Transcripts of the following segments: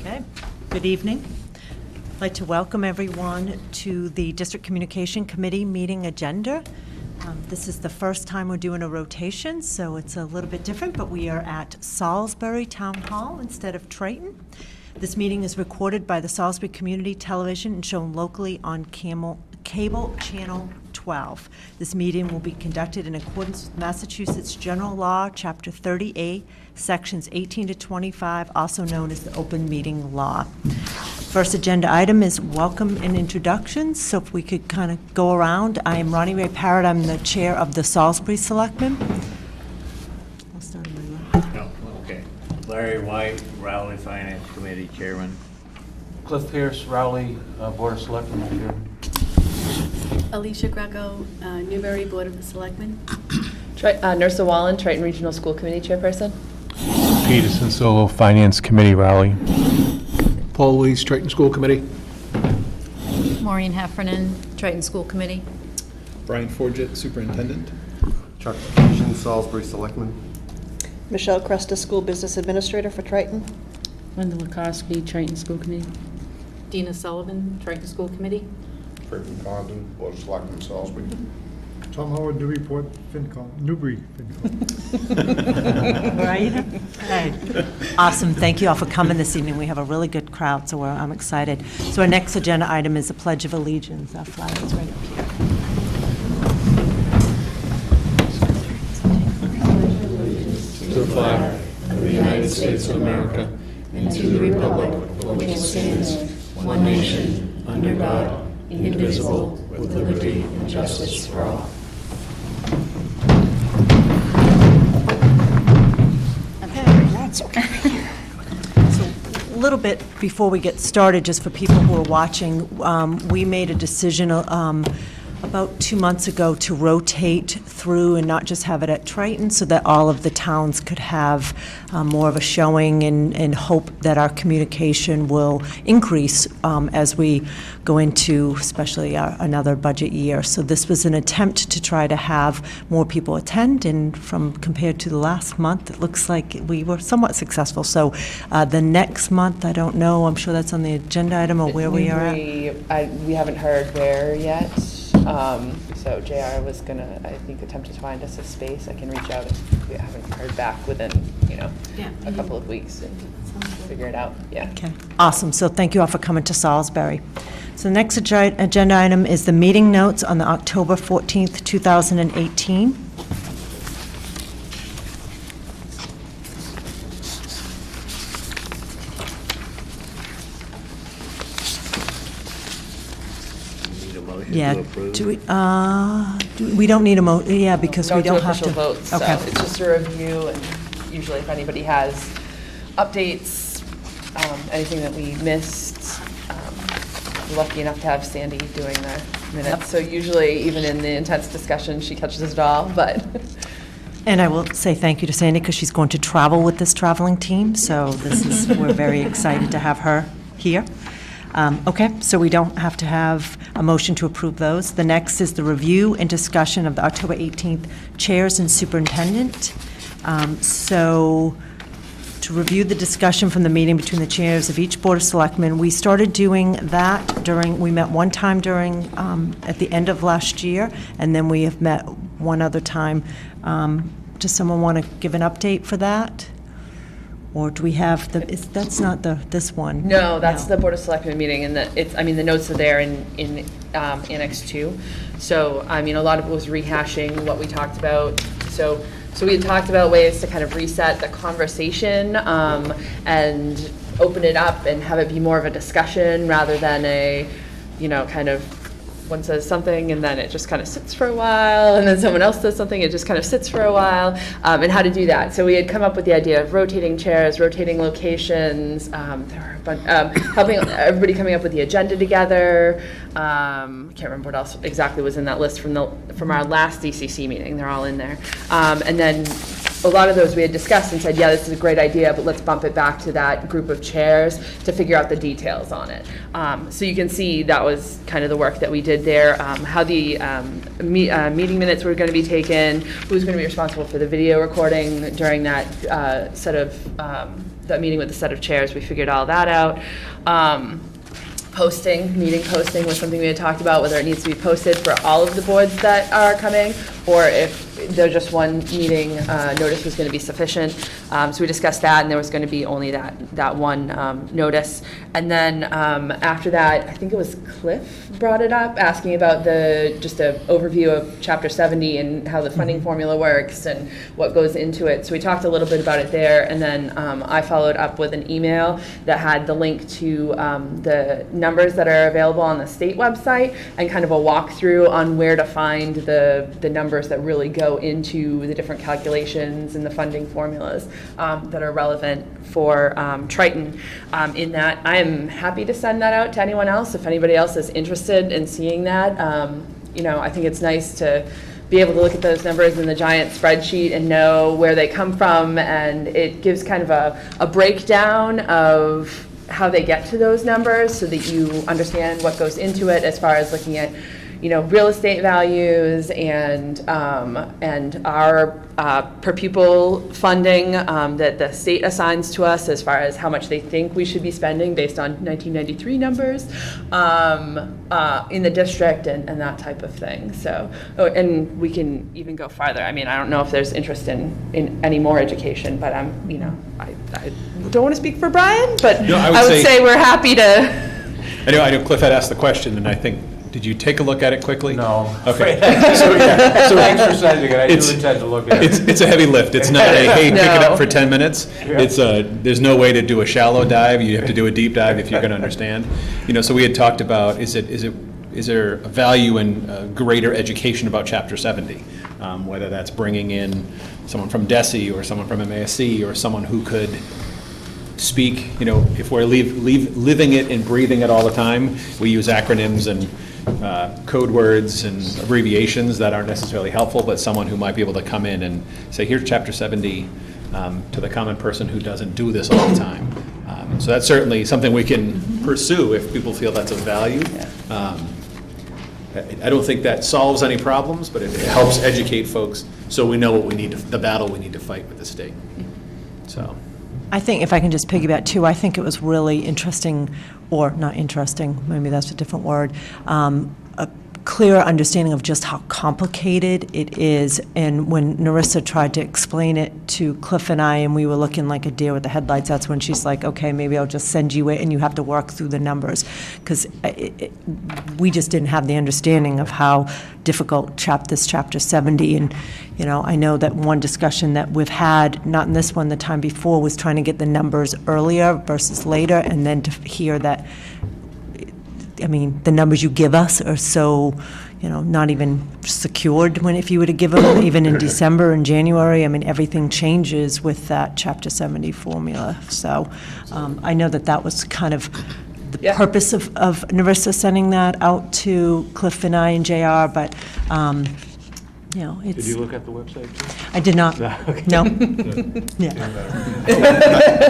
Okay, good evening. I'd like to welcome everyone to the District Communication Committee meeting agenda. This is the first time we're doing a rotation, so it's a little bit different, but we are at Salisbury Town Hall instead of Triton. This meeting is recorded by the Salisbury Community Television and shown locally on Cable Channel 12. This meeting will be conducted in accordance with Massachusetts General Law, Chapter 30A, Sections 18 to 25, also known as the Open Meeting Law. First agenda item is welcome and introductions. So if we could kind of go around. I am Ronnie Ray Parrott. I'm the chair of the Salisbury Selectmen. I'll start on my left. No, okay. Larry White, Rowley Finance Committee Chairman. Cliff Pierce, Rowley, Board of Selectmen Chairman. Alicia Greco, Newbury Board of Selectmen. Nursa Wallen, Triton Regional School Committee Chairperson. Peterson Solo, Finance Committee, Rowley. Paul Lee, Triton School Committee. Maureen Heffernan, Triton School Committee. Brian Forget, Superintendent. Chuck Fusion, Salisbury Selectman. Michelle Cresta, School Business Administrator for Triton. Linda Lakoski, Triton School Committee. Dina Sullivan, Triton School Committee. Franklin Condon, Board of Selectmen, Salisbury. Tom Howard, Newburyport, Newbury, FinCom. Right? Okay. Awesome. Thank you all for coming this evening. We have a really good crowd, so I'm excited. So our next agenda item is the Pledge of Allegiance. Our flag is right up here. To the flag of the United States of America and to the republic for which it stands, one nation, under God, indivisible, with liberty and justice for all. So a little bit before we get started, just for people who are watching, we made a decision about 2 months ago to rotate through and not just have it at Triton, so that all of the towns could have more of a showing, and hope that our communication will increase as we go into especially another budget year. So this was an attempt to try to have more people attend, and compared to the last month, it looks like we were somewhat successful. So the next month, I don't know, I'm sure that's on the agenda item or where we are at. We haven't heard where yet. So JR was gonna, I think, attempt to find us a space. I can reach out if we haven't heard back within, a couple of weeks and figure it out. Yeah. Okay. Awesome. So thank you all for coming to Salisbury. So the next agenda item is the meeting notes on the October 14th, 2018. Yeah, we don't need a yeah, because we don't have to. Votes, okay. So it's just a review, and usually if anybody has updates, anything that we missed, we're lucky enough to have Sandy doing the minutes. Yep. So usually, even in the intense discussion, she catches it all, but. And I will say thank you to Sandy, because she's going to travel with this traveling team, so we're very excited to have her here. Okay, so we don't have to have a motion to approve those. The next is the review and discussion of the October 18th chairs and superintendent. So to review the discussion from the meeting between the chairs of each Board of Selectmen, we started doing that we met one time at the end of last year, and then we have met one other time. Does someone want to give an update for that? Or do we have that's not this one? No, that's the Board of Selectmen meeting, and the notes are there in Annex 2. So, a lot of it was rehashing what we talked about. So we had talked about ways to kind of reset the conversation and open it up and have it be more of a discussion rather than a, kind of one says something and then it just kind of sits for a while, and then someone else says something, it just kind of sits for a while, and how to do that. So we had come up with the idea of rotating chairs, rotating locations, there were helping everybody coming up with the agenda together. I can't remember what else exactly was in that list from our last DCC meeting. They're all in there. And then a lot of those we had discussed and said, yeah, this is a great idea, but let's bump it back to that group of chairs to figure out the details on it. So you can see that was kind of the work that we did there, how the meeting minutes were going to be taken, who's going to be responsible for the video recording during that set of that meeting with the set of chairs, we figured all that out. Meeting posting was something we had talked about, whether it needs to be posted for all of the boards that are coming, or if there's just one meeting, notice was going to be sufficient. So we discussed that, and there was going to be only that one notice. And then after that, I think it was Cliff brought it up, asking about just an overview of Chapter 70 and how the funding formula works and what goes into it. So we talked a little bit about it there, and then I followed up with an email that had the link to the numbers that are available on the state website, and kind of a walkthrough on where to find the numbers that really go into the different calculations and the funding formulas that are relevant for Triton. In that, I am happy to send that out to anyone else if anybody else is interested in seeing that. I think it's nice to be able to look at those numbers in the giant spreadsheet and know where they come from, and it gives kind of a breakdown of how they get to those numbers, so that you understand what goes into it as far as looking at real estate values and our per pupil funding that the state assigns to us as far as how much they think we should be spending based on 1993 numbers in the district and that type of thing. So, and we can even go farther. I mean, I don't know if there's interest in any more education, but I don't want to speak for Brian, but no, I would say we're happy to. I know Cliff had asked the question, and I think, did you take a look at it quickly? No. Okay. So exercising it, I do intend to look at it. It's a heavy lift. It's not a, hey, pick it up for 10 minutes. Yeah. There's no way to do a shallow dive. You have to do a deep dive if you're going to understand. So we had talked about, is there a value in greater education about Chapter 70? Whether that's bringing in someone from DESE or someone from MASC or someone who could speak, if we're living it and breathing it all the time, we use acronyms and code words and abbreviations that aren't necessarily helpful, but someone who might be able to come in and say, here's Chapter 70 to the common person who doesn't do this all the time. So that's certainly something we can pursue if people feel that's of value. I don't think that solves any problems, but it helps educate folks so we know what we need the battle we need to fight with the state. So. I think, if I can just piggyback too, I think it was really interesting, or not interesting, maybe that's a different word, a clear understanding of just how complicated it is. And when Narissa tried to explain it to Cliff and I, and we were looking like a deer with the headlights, that's when she's like, okay, maybe I'll just send you it and you have to work through the numbers. Because we just didn't have the understanding of how difficult this Chapter 70, and I know that one discussion that we've had, not in this one, the time before, was trying to get the numbers earlier versus later, and then to hear that, the numbers you give us are so, not even secured if you were to give them, even in December and January. Everything changes with that Chapter 70 formula. So I know that was kind of the purpose of Narissa sending that out to Cliff and I and JR, but it's... Did you look at the website too? I did not. Okay. No. I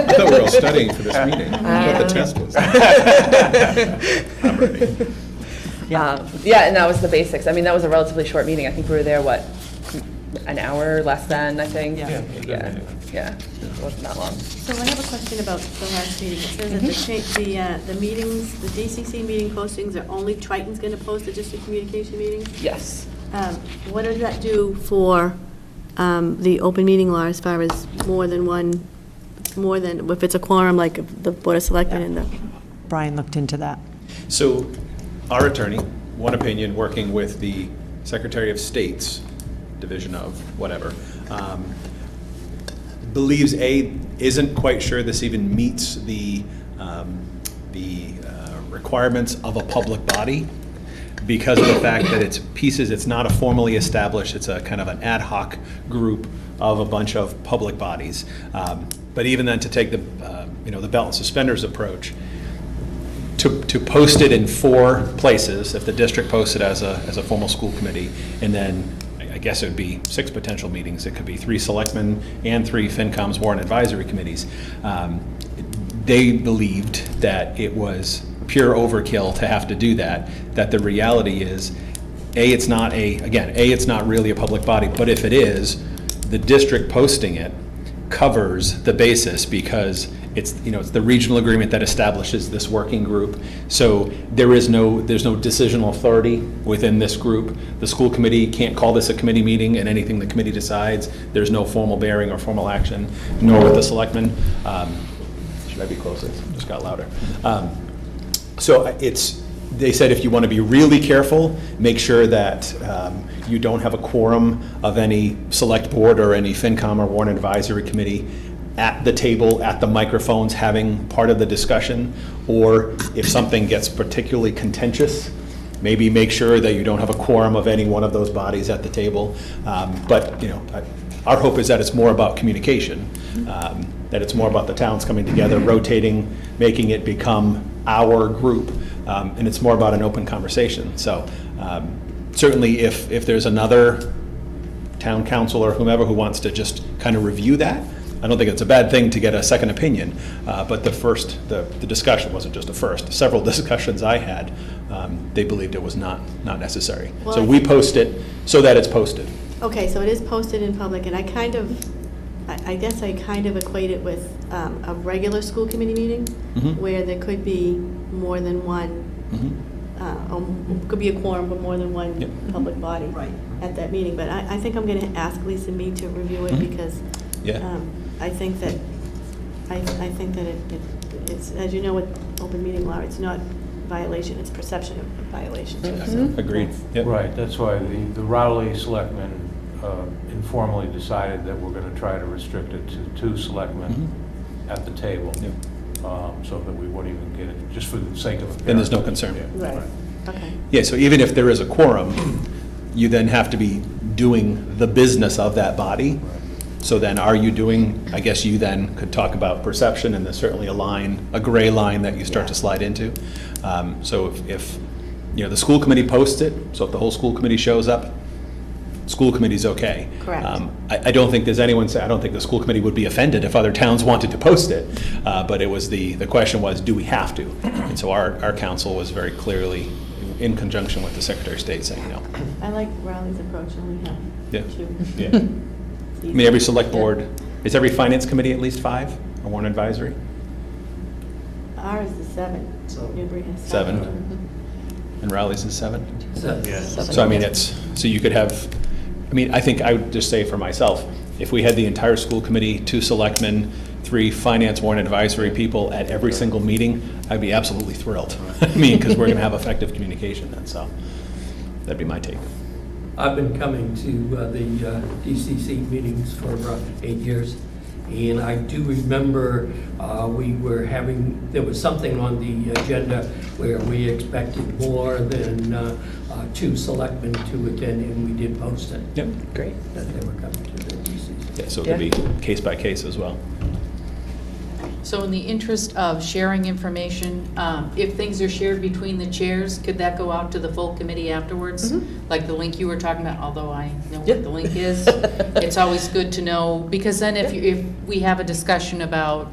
thought we were all studying for this meeting. I thought the test was. I'm ready. And that was the basics. That was a relatively short meeting. I think we were there, an hour less than, I think? Yeah. It wasn't that long. So I have a question about the last meeting. It says that the meetings, the DCC meeting postings are only Triton's going to post the district communication meetings? Yes. What does that do for the open meeting law as far as more than if it's a quorum like the Board of Selectmen and the... Brian looked into that. So our attorney, one opinion, working with the Secretary of State's division of whatever, believes isn't quite sure this even meets the requirements of a public body, because of the fact that it's not a formally established, it's a kind of an ad hoc group of a bunch of public bodies. But even then, to take the belt and suspenders approach, to post it in 4 places, if the district posts it as a formal school committee, and then I guess it would be 6 potential meetings. It could be 3 selectmen and 3 FinCom's warrant advisory committees. They believed that it was pure overkill to have to do that, that the reality is, it's not really a public body, but if it is, the district posting it covers the basis, because It's the regional agreement that establishes this working group. So there's no decisional authority within this group. The school committee can't call this a committee meeting, and anything the committee decides, there's no formal bearing or formal action, nor with the selectmen. Should I be closer? Just got louder. They said if you want to be really careful, make sure that you don't have a quorum of any select board or any FinCom or Warrant Advisory Committee at the table, at the microphones, having part of the discussion, or if something gets particularly contentious, maybe make sure that you don't have a quorum of any one of those bodies at the table. But our hope is that it's more about communication, that it's more about the towns coming together, rotating, making it become our group, and it's more about an open conversation. So certainly if there's another town council or whomever who wants to just kind of review that, I don't think it's a bad thing to get a second opinion, but the discussion wasn't just a first. Several discussions I had, they believed it was not necessary. Well, so we post it so that it's posted. Okay, so it is posted in public, and I guess I kind of equate it with a regular school committee meeting, where there could be more than one, could be a quorum, but more than one public body at that meeting. But I think I'm going to ask Lisa Mead to review it because I think that it's, as you know, with open meeting law, it's not violation, it's perception of violation. Agreed. Right, that's why the Rowley selectmen informally decided that we're going to try to restrict it to 2 selectmen at the table, so that we won't even get it, just for the sake of it. And there's no concern. Right. Okay. Yeah, so even if there is a quorum, you then have to be doing the business of that body. So then I guess you then could talk about perception, and there's certainly a gray line that you start to slide into. So if the school committee posts it, so if the whole school committee shows up, school committee's okay. Correct. I don't think there's anyone, I don't think the school committee would be offended if other towns wanted to post it, but it was the question was, do we have to? And so our council was very clearly in conjunction with the Secretary of State saying no. I like Rowley's approach, and we have 2. Yeah. I mean, every select board, is every finance committee at least 5, or Warrant Advisory? Ours is 7. Newbury has 7. And Rowley's is 7? 7. Yes. So I mean, so you could have, I think I would just say for myself, if we had the entire school committee, 2 selectmen, 3 finance Warrant Advisory people at every single meeting, I'd be absolutely thrilled. Because we're going to have effective communication then, so that'd be my take. I've been coming to the DCC meetings for 8 years, and I do remember there was something on the agenda where we expected more than 2 selectmen to attend, and we did post it. Yep. Great. That they were coming to the DCC. Yeah, so it could be case by case as well. So in the interest of sharing information, if things are shared between the chairs, could that go out to the full committee afterwards? Like the link you were talking about, although I know what the link is. It's always good to know, because then if we have a discussion about,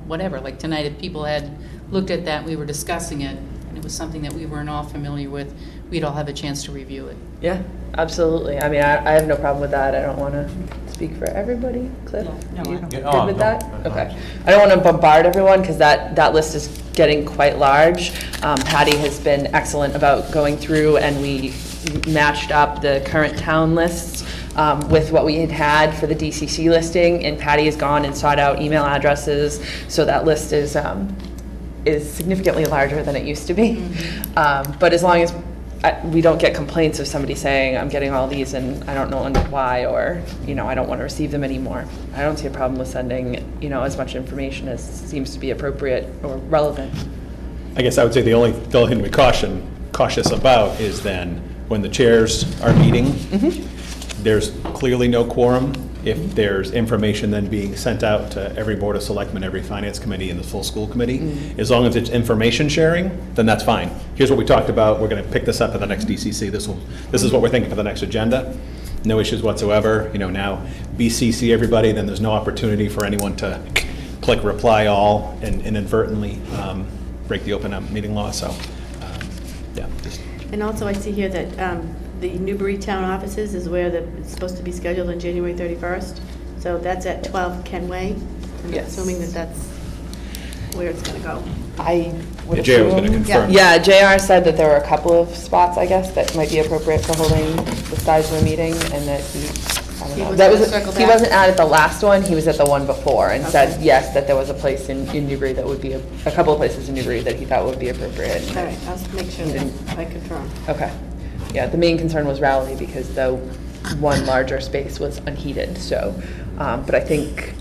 whatever, like tonight, if people had looked at that, we were discussing it, and it was something that we weren't all familiar with, we'd all have a chance to review it. Yeah, absolutely. I mean, I have no problem with that. I don't want to speak for everybody. Cliff, No, you I don't. good with that? Okay. I don't want to bombard everyone because that list is getting quite large. Patty has been excellent about going through, and we matched up the current town lists with what we had for the DCC listing, and Patty has gone and sought out email addresses, so that list is significantly larger than it used to be. But as long as we don't get complaints of somebody saying, I'm getting all these and I don't know why, or, I don't want to receive them anymore. I don't see a problem with sending, as much information as seems to be appropriate or relevant. I guess I would say the only thing to be cautious about is then when the chairs are meeting, there's clearly no quorum. If there's information then being sent out to every Board of Selectmen, every Finance Committee, and the full school committee, as long as it's information sharing, then that's fine. Here's what we talked about. We're going to pick this up at the next DCC. This is what we're thinking for the next agenda. No issues whatsoever. Now BCC everybody, then there's no opportunity for anyone to click reply all and inadvertently break the open meeting law. So, And also I see here that the Newbury Town offices is where it's supposed to be scheduled on January 31st. So that's at 12 Kenway. I'm Yes. assuming that that's where it's going to go. I would Yeah, JR was gonna assume- confirm. Yeah, JR said that there were a couple of spots, I guess, that might be appropriate for holding the size of the meeting, and that he, I don't He know. was That gonna was, circle he back? wasn't at the last one, he was at the one before, and said, Okay. yes, that there was a place in Newbury that would be, a couple of places in Newbury that he thought would be appropriate. All right, I'll make sure that I confirm. Okay. Yeah, the main concern was Rowley because the one larger space was unheated, so, but I think,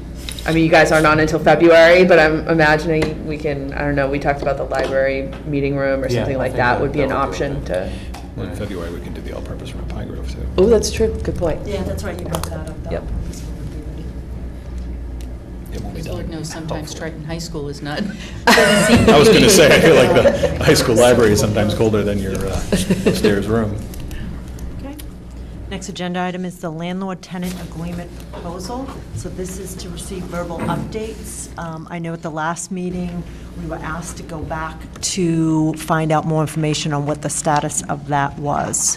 I mean, you guys aren't on until February, but I'm imagining we can, I don't know, we talked about the library meeting room or Yeah, something I like think that that- would be that an would be option to, Well, in February, we can do the all-purpose room at Pine Grove, too. oh, that's true, good point. Yeah, that's right, you brought that up. Yep. It won't be As done. Lord knows, sometimes Hopefully. Triton High School is not. I was going to say, I feel like the high school library is sometimes colder than your upstairs room. Okay. Next agenda item is the landlord-tenant agreement proposal. So this is to receive verbal updates. I know at the last meeting, we were asked to go back to find out more information on what the status of that was.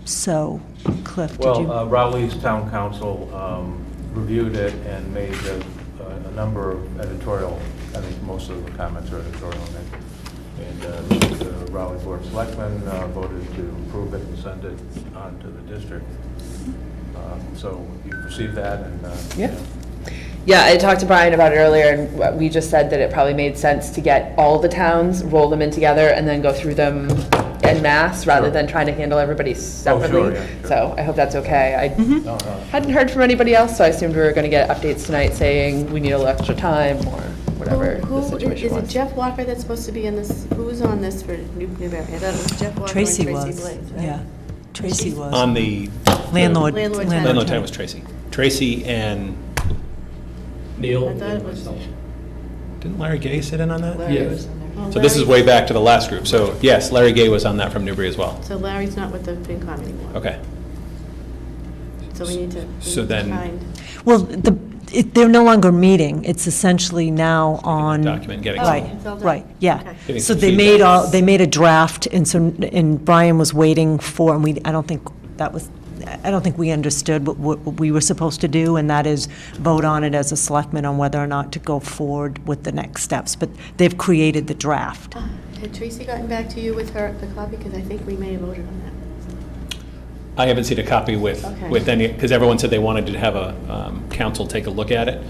So, Cliff, did you? Well, Rowley's town council reviewed it and made a number of editorial, I think most of the comments are editorial in it. And the Rowley Board of Selectmen voted to approve it and send it on to the district. So you received that and. Yeah. Yeah, I talked to Brian about it earlier, and we just said that it probably made sense to get all the towns, roll them in together, and then go through them en masse, rather Sure. than trying to handle everybody separately. sure, yeah, sure. So I hope that's okay. I No, no. hadn't heard from anybody else, so I assumed we were going to get updates tonight saying we need a little extra time, or whatever Who the situation is it was. Jeff Walker that's supposed to be in this? Who's on this for Newbury? I thought it was Jeff Walker Tracy and Tracy was, Blades, right? yeah. Tracy was. On the. Landlord. Landlord Landlord tenant was Tracy. Tracy and, Neil I thought it and was- myself. didn't Larry Gay sit in on that? Larry Yes. was on there. Oh, So this is Larry- way back to the last group. So yes, Larry Gay was on that from Newbury as well. So Larry's not with the FinCom anymore. Okay. So we need to. So then- Well, they're no longer meeting. It's essentially now on. Document, getting. Oh, Right, it's all done. right, yeah. Okay. Getting So some they feedback. made a draft, and so, and Brian was waiting for, and I don't think we understood what we were supposed to do, and that is vote on it as a selectman on whether or not to go forward with the next steps. But they've created the draft. Had Tracy gotten back to you with the copy? Because I think we may have voted on that. I haven't seen a copy with Okay. any, because everyone said they wanted to have a council take a look at it.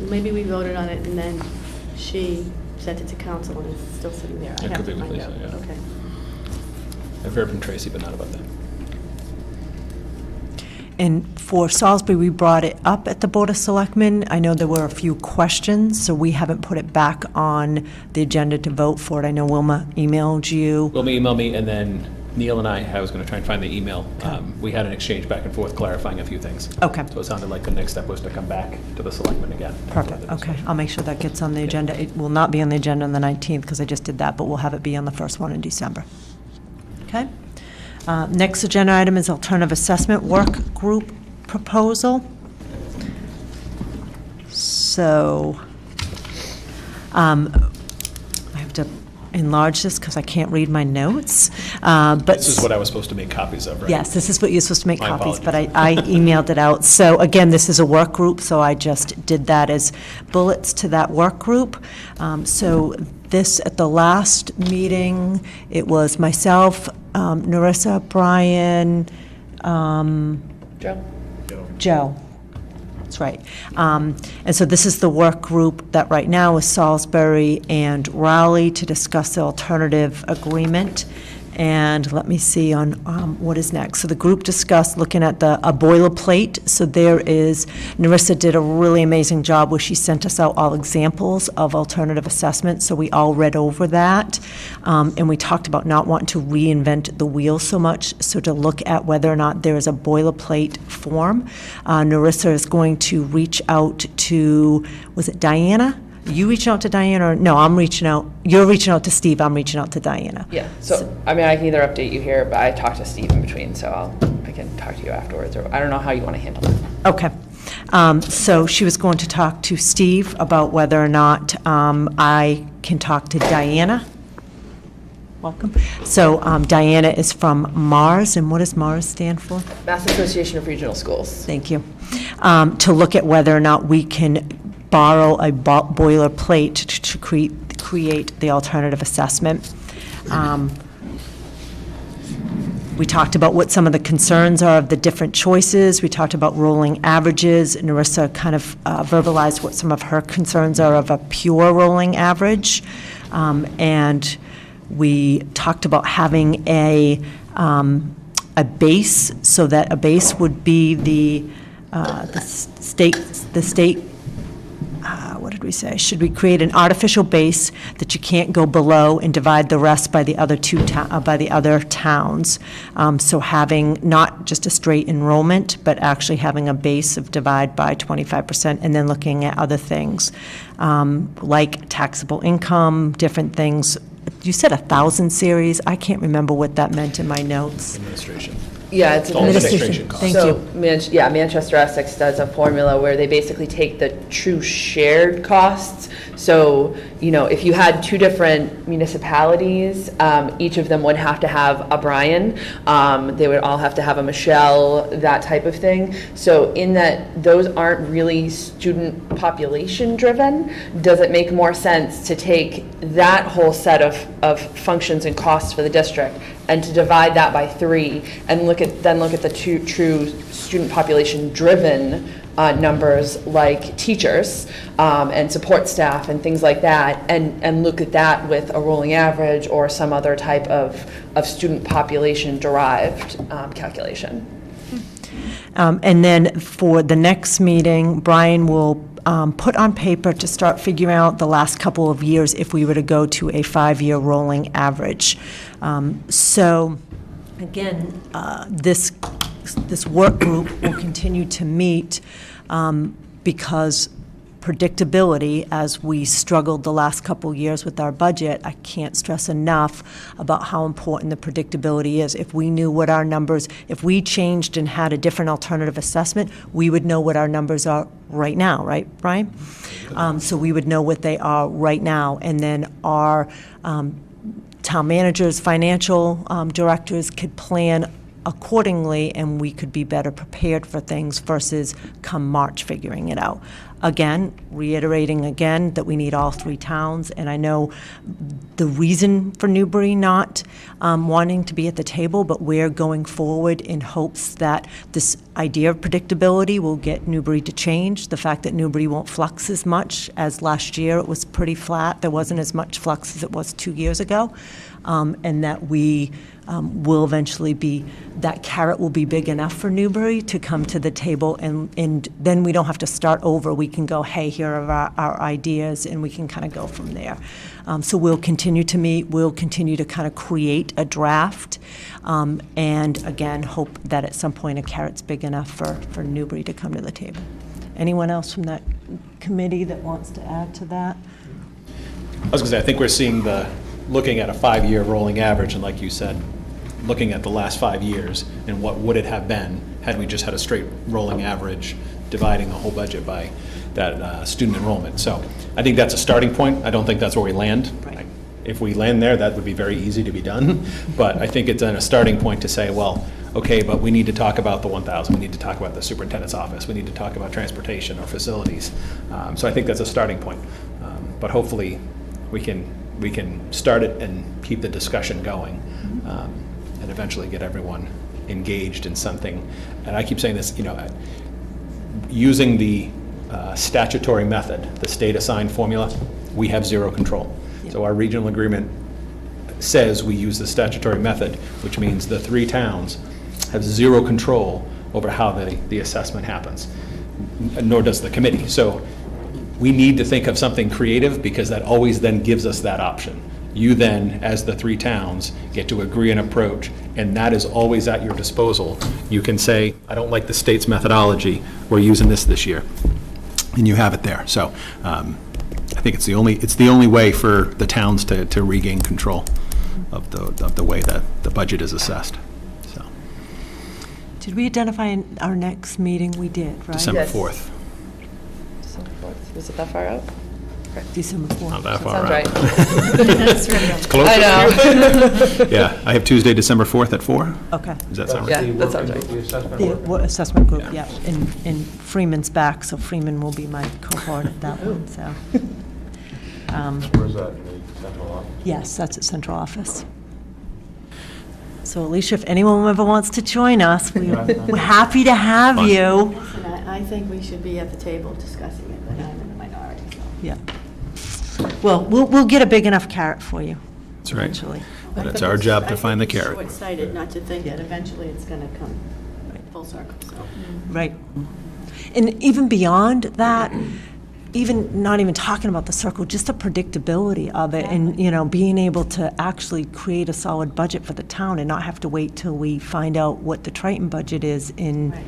Maybe we voted on it and then she sent it to council and it's still sitting there. I It have could to be with find Lisa, out. yeah. Okay. I've heard from Tracy, but not about that. And for Salisbury, we brought it up at the Board of Selectmen. I know there were a few questions, so we haven't put it back on the agenda to vote for it. I know Wilma emailed you. Wilma emailed me, and then Neil and I was going to try and find the email. We had an exchange back and forth clarifying a few things. Okay. So it sounded like the next step was to come back to the selectmen again. Perfect, okay. I'll make sure that gets on the agenda. It will not be on the agenda on the 19th, because I just did that, but we'll have it be on the first one in December. Okay? Next agenda item is alternative assessment work group proposal. So, I have to enlarge this because I can't read my notes, but. This is what I was supposed to make copies of, right? Yes, this is what you're supposed to make My copies, but apologies. I emailed it out. So again, this is a work group, so I just did that as bullets to that work group. So this, at the last meeting, it was myself, Narissa, Brian, Joe. That's right. And so this is the work group that right now is Salisbury and Rowley to discuss the alternative agreement. And let me see on what is next. So the group discussed looking at a boilerplate. So there is, Narissa did a really amazing job where she sent us out all examples of alternative assessments. So we all read over that. And we talked about not wanting to reinvent the wheel so much. So to look at whether or not there is a boilerplate form. Narissa is going to reach out to, was it Diana? You reaching out to Diana, or, no, I'm reaching out, you're reaching out to Steve, I'm reaching out to Diana. Yeah, so, I mean, I can either update you here, but I talked to Steve in between, so I can talk to you afterwards, or I don't know how you want to handle it. Okay. So she was going to talk to Steve about whether or not I can talk to Diana. Welcome. So Diana is from MARS, and what does MARS stand for? Mass Association of Regional Schools. Thank you. To look at whether or not we can borrow a boilerplate to create the alternative assessment. We talked about what some of the concerns are of the different choices. We talked about rolling averages. Narissa kind of verbalized what some of her concerns are of a pure rolling average. And we talked about having a base, so that a base would be the state, what did we say? Should we create an artificial base that you can't go below and divide the rest by the other towns? So having not just a straight enrollment, but actually having a base of divide by 25%, and then looking at other things like taxable income, different things. You said 1,000 series. I can't remember what that meant in my notes. Administration. Yeah, it's administration costs. Thank so, you. Manchester Essex does a formula where they basically take the true shared costs. So, if you had two different municipalities, each of them would have to have a Brian. They would all have to have a Michelle, that type of thing. So in that those aren't really student population driven, does it make more sense to take that whole set of functions and costs for the district and to divide that by 3 and look at the true student population driven numbers like teachers and support staff and things like that, and look at that with a rolling average or some other type of student population derived calculation. And then for the next meeting, Brian will put on paper to start figuring out the last couple of years if we were to go to a 5-year rolling average. So again, this work group will continue to meet because predictability, as we struggled the last couple years with our budget, I can't stress enough about how important the predictability is. If we knew what our numbers, if we changed and had a different alternative assessment, we would know what our numbers are right now, right, Brian? So we would know what they are right now, and then our town managers, financial directors could plan accordingly, and we could be better prepared for things versus come March figuring it out. Again, reiterating again that we need all 3 towns, and I know the reason for Newbury not wanting to be at the table, but we're going forward in hopes that this idea of predictability will get Newbury to change. The fact that Newbury won't flux as much as last year, it was pretty flat. There wasn't as much flux as it was 2 years ago, and that we will eventually be, that carrot will be big enough for Newbury to come to the table, and then we don't have to start over. We can go, hey, here are our ideas, and we can kind of go from there. So we'll continue to meet, we'll continue to kind of create a draft, and again, hope that at some point a carrot's big enough for Newbury to come to the table. Anyone else from that committee that wants to add to that? I was going to say, I think we're seeing looking at a 5-year rolling average, and like you said, looking at the last 5 years and what would it have been had we just had a straight rolling average dividing the whole budget by that student enrollment. So I think that's a starting point. I don't think that's where we land. Right. If we land there, that would be very easy to be done. But I think it's then a starting point to say, well, okay, but we need to talk about the 1,000. We need to talk about the superintendent's office. We need to talk about transportation or facilities. So I think that's a starting point. But hopefully we can start it and keep the discussion going, and eventually get everyone engaged in something. And I keep saying this, using the statutory method, the state assigned formula, we have zero control. Yeah. So our regional agreement says we use the statutory method, which means the 3 towns have zero control over how the assessment happens, nor does the committee. So we need to think of something creative, because that always then gives us that option. You then, as the 3 towns, get to agree an approach, and that is always at your disposal. You can say, I don't like the state's methodology, we're using this year, and you have it there. So I think it's the only way for the towns to regain control of the way that the budget is assessed. So. Did we identify in our next meeting? We did, right? December Yes. 4th. December 4th. Was it that far out? December 4th. Not that far Sounds out. right. It's close. I know. Yeah, I have Tuesday, December 4th at 4. Okay. Does that sound Yeah, right? that sounds right. The assessment The work? assessment group, Yeah. yeah. And Freeman's back, so Freeman will be my cohort at that one, so. Where's that, in the central office? Yes, that's at central office. So Alicia, if anyone ever wants to join us, we're happy to have Fun. you. Listen, I think we should be at the table discussing it, but I'm in the minority, so. Yeah. Well, we'll get a big enough carrot for you. That's right. Eventually. And it's our job to find the I think carrot. it's short-sighted not to think that eventually it's going to come full circle, so. Right. And even beyond that, even not even talking about the circle, just the predictability of it and, you know, being able to actually create a solid budget for the town and not have to wait till we find out what the Triton budget is in Right.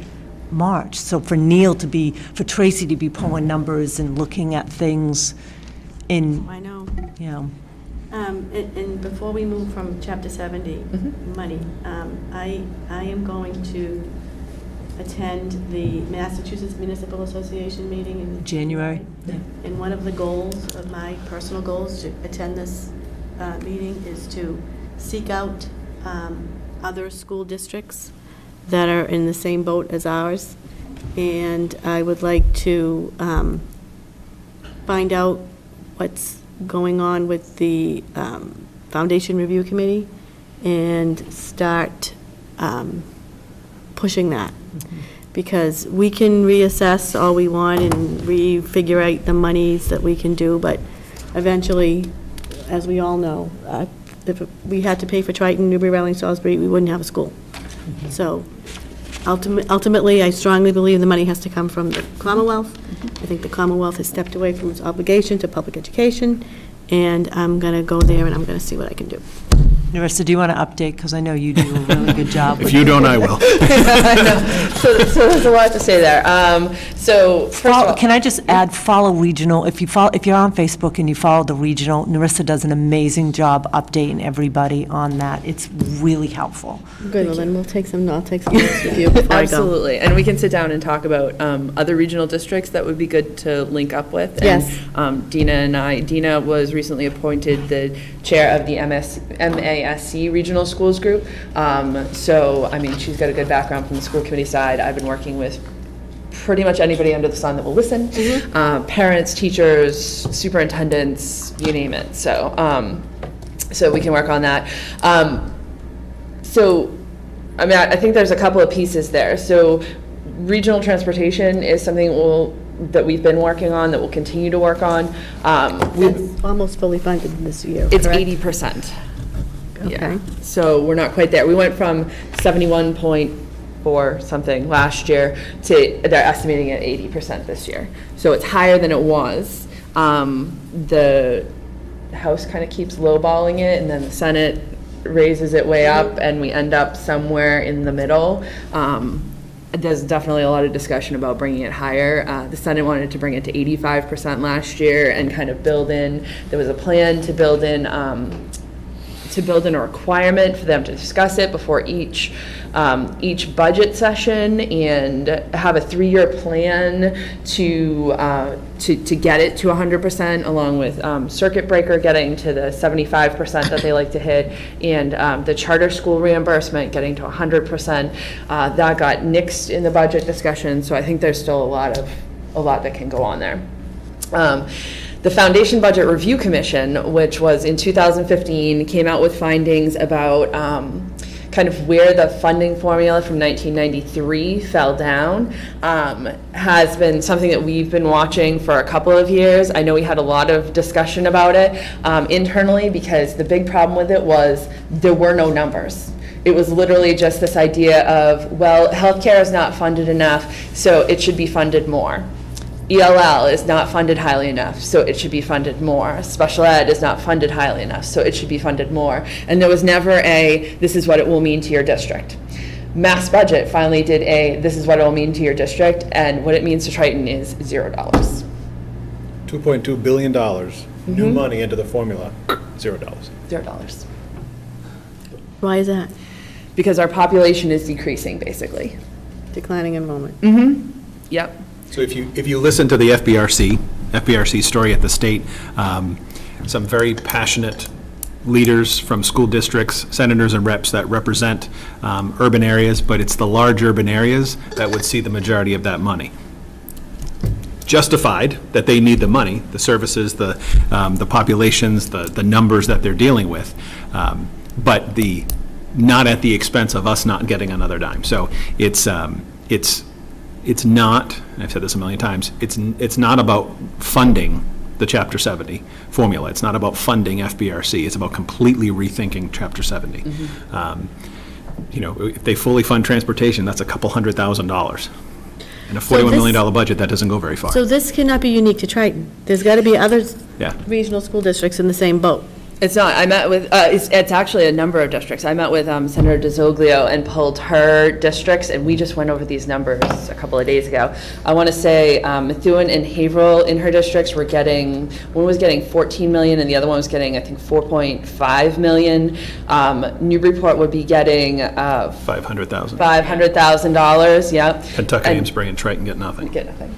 March. So for Neil to be, for Tracy to be pulling numbers and looking at things in, I know. you know, And before we move from Chapter 70, money, I am going to attend the Massachusetts Municipal Association meeting in January. Yeah. And one of the goals of my personal goals to attend this meeting is to seek out other school districts that are in the same boat as ours. And I would like to find out what's going on with the Foundation Review Committee and start pushing that. Because we can reassess all we want and refigure out the monies that we can do, but eventually, as we all know, if we had to pay for Triton, Newbury, Rowling, Salisbury, we wouldn't have a school. So ultimately, I strongly believe the money has to come from the Commonwealth. I think the Commonwealth has stepped away from its obligation to public education, and I'm going to go there and I'm going to see what I can do. Narissa, do you want to update? Because I know you do a really good job. If you don't, I will. I know. So there's a lot to say there. So first of all, Can I just add, follow regional, if you're on Facebook and you follow the regional, Narissa does an amazing job updating everybody on that. It's really helpful. Good, well then I'll take some notes with you before I go. absolutely, and we can sit down and talk about other regional districts that would be good to link up with. Yes. And Dina was recently appointed the chair of the MASC Regional Schools Group. So, I mean, she's got a good background from the school committee side. I've been working with pretty much anybody under the sun that will listen. Parents, teachers, superintendents, you name it. So, so we can work on that. So, I mean, I think there's a couple of pieces there. So, regional transportation is something that we've been working on, that we'll continue to work on. It's almost fully funded this year, It's correct? 80%. Okay. Yeah. So we're not quite there. We went from 71.4 something last year to, they're estimating it 80% this year. So it's higher than it was. The House kind of keeps lowballing it, and then the Senate raises it way up, and we end up somewhere in the middle. There's definitely a lot of discussion about bringing it higher. The Senate wanted to bring it to 85% last year and kind of build in, there was a plan to build in a requirement for them to discuss it before each budget session and have a 3-year plan to get it to 100%, along with circuit breaker getting to the 75% that they like to hit, and the charter school reimbursement getting to 100%. That got nixed in the budget discussion, so I think there's still a lot that can go on there. The Foundation Budget Review Commission, which was in 2015, came out with findings about kind of where the funding formula from 1993 fell down, has been something that we've been watching for a couple of years. I know we had a lot of discussion about it internally, because the big problem with it was there were no numbers. It was literally just this idea of, well, healthcare is not funded enough, so it should be funded more. ELL is not funded highly enough, so it should be funded more. Special ed is not funded highly enough, so it should be funded more. And there was never this is what it will mean to your district. Mass Budget finally did this is what it will mean to your district, and what it means to Triton is $0. $2.2 billion, new money into the formula, $0. $0. Why is that? Because our population is decreasing, basically. Declining enrollment. Yep. So if you listen to the FBRC, FBRC story at the state. Some very passionate leaders from school districts, senators and reps that represent urban areas, but it's the large urban areas that would see the majority of that money. Justified that they need the money, the services, the populations, the numbers that they're dealing with, but not at the expense of us not getting another dime. So it's not, and I've said this a million times, it's not about funding the Chapter 70 formula. It's not about funding FBRC. It's about completely rethinking Chapter 70. If they fully fund transportation, that's a couple $100,000. In a $41 million budget, that doesn't go very far. So this cannot be unique to Triton. There's got to be other Yeah. regional school districts in the same boat. It's not. I met with, it's actually a number of districts. I met with Senator DeZoglio and pulled her districts, and we just went over these numbers a couple of days ago. I want to say Methuen and Haverhill in her districts were getting, one was getting $14 million and the other one was getting, I think, $4.5 million. Newburyport would be getting $500,000. $500,000, yeah. Kentucky and Spring and Triton get nothing. Get nothing.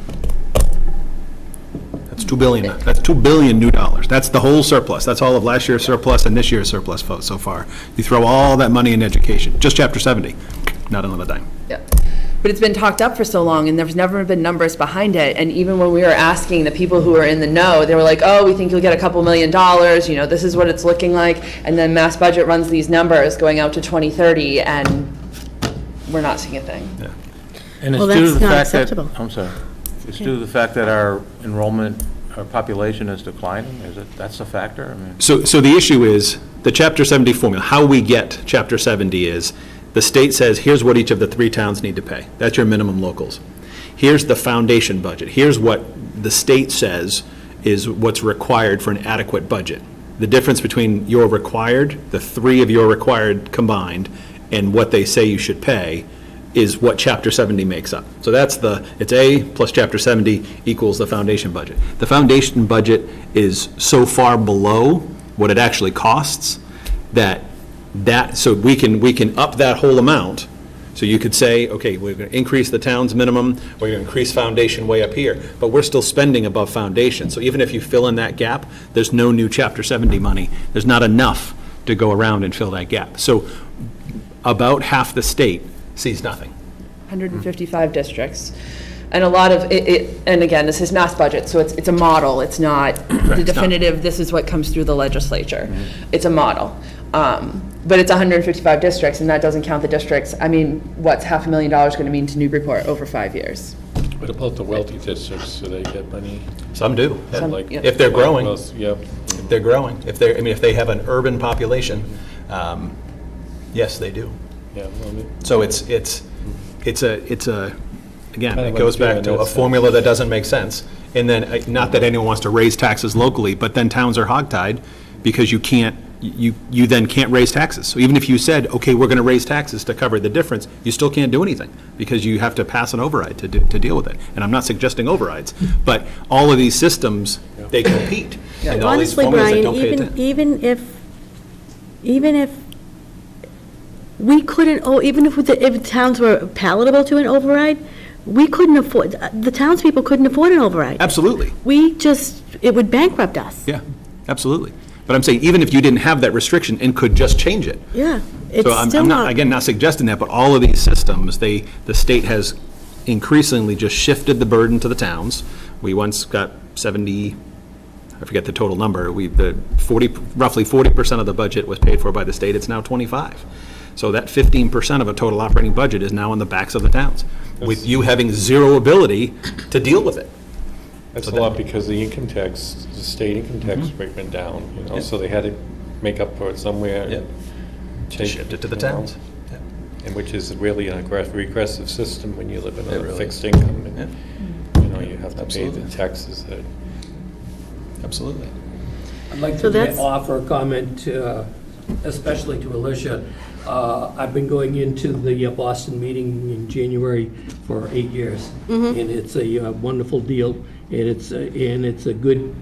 That's $2 billion. That's $2 billion new dollars. That's the whole surplus. That's all of last year's surplus and this year's surplus so far. You throw all that money in education, just Chapter 70, not another dime. Yeah. But it's been talked up for so long, and there's never been numbers behind it. And even when we were asking the people who are in the know, they were like, oh, we think you'll get a couple $1 million, this is what it's looking like. And then Mass Budget runs these numbers going out to 2030, and we're not seeing a thing. Yeah. And it's Well, due to that's the not fact that, acceptable. I'm sorry, it's due to the fact that our enrollment, our population is declining? That's a factor? I mean, So the issue is the Chapter 70 formula. How we get Chapter 70 is the state says, here's what each of the 3 towns need to pay. That's your minimum locals. Here's the foundation budget. Here's what the state says is what's required for an adequate budget. The difference between your required, the 3 of your required combined, and what they say you should pay is what Chapter 70 makes up. So that's it's A plus Chapter 70 equals the foundation budget. The foundation budget is so far below what it actually costs so we can up that whole amount. So you could say, okay, we're going to increase the town's minimum, we're going to increase foundation way up here, but we're still spending above foundation. So even if you fill in that gap, there's no new Chapter 70 money. There's not enough to go around and fill that gap. So about half the state sees nothing. 155 districts. And a lot of it, and again, this is Mass Budget, so it's a model. It's not the definitive, this is what comes through the legislature. It's a model. But it's 155 districts, and that doesn't count the districts. I mean, what's $500,000 going to mean to Newburyport over 5 years? What about the wealthy districts? Do they get money? Some do. Some, Like, yep. If they're growing. Yep. If they're growing. If they have an urban population, yes, they do. Yeah, well, So it's again, Kind it of goes unfair back in to that a formula that doesn't make sense. And then, not that anyone wants to raise taxes locally, but then towns are hogtied because you then can't raise taxes. So even if you said, okay, we're going to raise taxes to cover the difference, you still can't do anything because you have to pass an override to deal with it. And I'm not suggesting overrides, but all of these systems, they compete. And all these Honestly, formulas that Brian, don't pay attention. even if we couldn't, even if towns were palatable to an override, we couldn't afford, the townspeople couldn't afford an override. Absolutely. It would bankrupt us. Yeah, absolutely. But I'm saying, even if you didn't have that restriction and could just change it. Yeah, it's So I'm still not, not. again, not suggesting that, but all of these systems, the state has increasingly just shifted the burden to the towns. We once got 70, I forget the total number, roughly 40% of the budget was paid for by the state, it's now 25. So that 15% of a total operating budget is now on the backs of the towns, with you having zero ability to deal with it. That's a lot because the income tax, the state income tax rate went down, so they had to make up for it somewhere. Yep. Take, Shift it to the you know, towns. And which is really a regressive system when you live in It a really fixed is. income. And, you have to pay Absolutely. the taxes that. Absolutely. I'd like So to that's- offer a comment, especially to Alicia. I've been going into the Boston meeting in January for 8 years, and it's a wonderful deal, and it's a good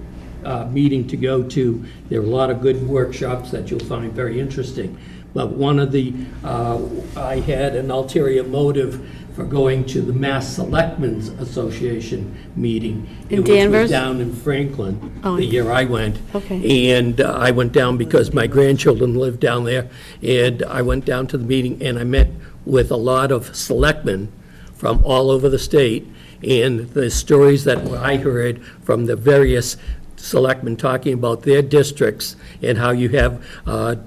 meeting to go to. There are a lot of good workshops that you'll find very interesting. but one of the, I had an ulterior motive for going to the Mass Selectmen's Association meeting. In Which Danvers? was down in Franklin, Oh, the year I went. Okay. And I went down because my grandchildren live down there, and I went down to the meeting, and I met with a lot of selectmen from all over the state, and the stories that I heard from the various selectmen talking about their districts and how you have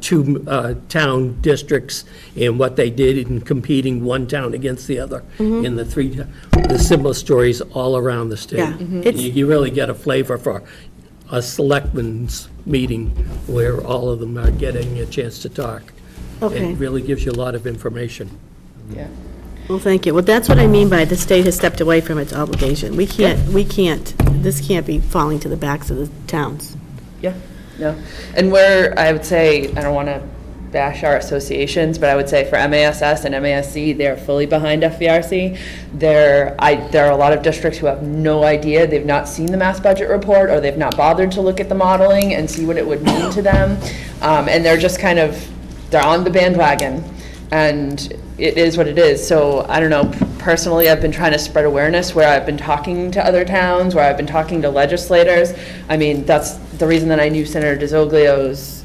two town districts and what they did in competing one town against the other. And the similar stories all around the state. Yeah. You really get a flavor for a selectmen's meeting where all of them are getting a chance to talk. Okay. It really gives you a lot of information. Yeah. Well, thank you. Well, that's what I mean by the state has stepped away from its obligation. We can't, this can't be falling to the backs of the towns. Yeah, no. And I would say, I don't want to bash our associations, but I would say for MASS and MASC, they're fully behind FVRC. There are a lot of districts who have no idea, they've not seen the mass budget report, or they've not bothered to look at the modeling and see what it would mean to them. And they're just they're on the bandwagon, and it is what it is. So I don't know, personally, I've been trying to spread awareness where I've been talking to other towns, where I've been talking to legislators. I mean, that's the reason that I knew Senator DeZoglio's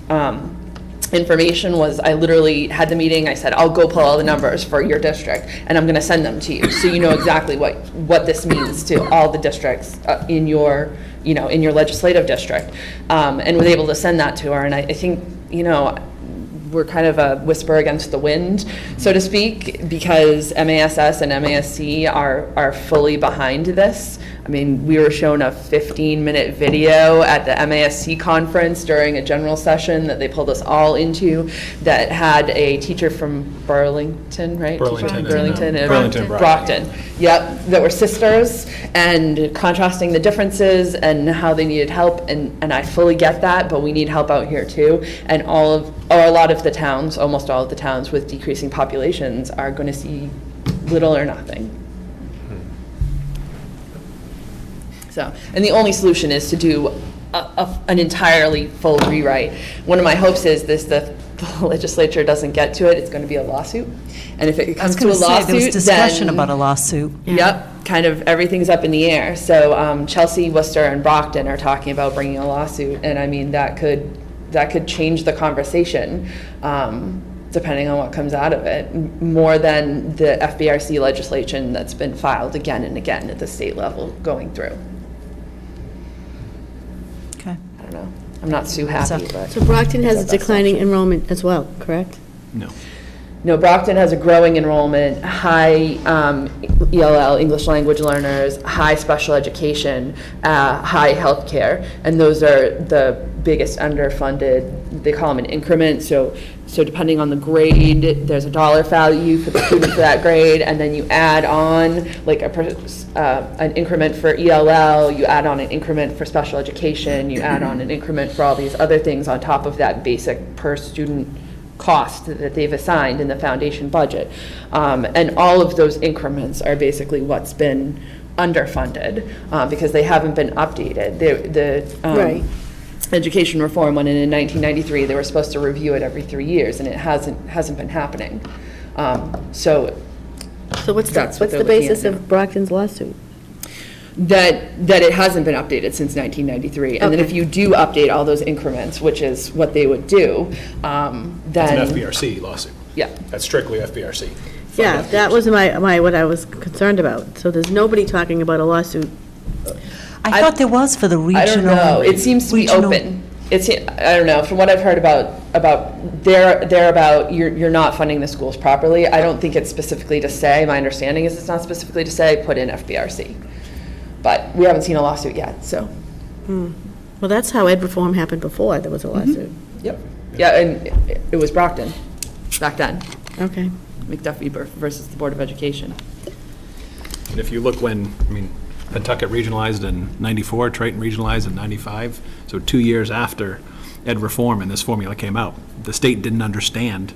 information was I literally had the meeting, I said, I'll go pull all the numbers for your district, and I'm gonna send them to you, so you know exactly what this means to all the districts in your legislative district. And was able to send that to her, and I think, we're kind of a whisper against the wind, so to speak, because MASS and MASC are fully behind this. I mean, we were shown a 15-minute video at the MASC conference during a general session that they pulled us all into that had a teacher from Burlington, right? Burlington and Brockton. Yep, that were sisters, and contrasting the differences and how they needed help, and I fully get that, but we need help out here too. And a lot of the towns, almost all of the towns with decreasing populations are going to see little or nothing. So, and the only solution is to do an entirely full rewrite. One of my hopes is the legislature doesn't get to it, it's going to be a lawsuit. And if it comes to a lawsuit, there was discussion about a lawsuit. Yep, kind of everything's up in the air. So Chelsea, Worcester, and Brockton are talking about bringing a lawsuit, and I mean that could change the conversation. Depending on what comes out of it, more than the FBRC legislation that's been filed again and again at the state level going through. Okay. I don't know. I'm not too happy, but. So Brockton has a declining enrollment as well, correct? No, Brockton has a growing enrollment, high ELL, English language learners, high special education, high healthcare, and those are the biggest underfunded. They call them an increment, so depending on the grade, there's a dollar value for the student for that grade, and then you add on like an increment for ELL, you add on an increment for special education, you add on an increment for all these other things on top of that basic per student cost that they've assigned in the foundation budget. And all of those increments are basically what's been underfunded because they haven't been updated. Right. Education reform went in 1993. They were supposed to review it every 3 years, and it hasn't been happening. So what's the basis of Brockton's lawsuit? That it hasn't been updated since 1993, and then if you do update all those increments, which is what they would do, then It's an FBRC lawsuit. Yeah, That's strictly FBRC. Yeah, that was what I was concerned about. So there's nobody talking about a lawsuit. I thought there was for the regional. I don't know. It seems to be open. I don't know. From what I've heard about you're not funding the schools properly. I don't think it's specifically to say. My understanding is it's not specifically to say put in FBRC, but we haven't seen a lawsuit yet. So. Well, that's how ed reform happened before. There was a lawsuit. Yep. Yeah, and it was Brockton back then. Okay. McDuffie versus the Board of Education. And if you look Pentucket regionalized in 94, Triton regionalized in 95, so 2 years after ed reform and this formula came out. The state didn't understand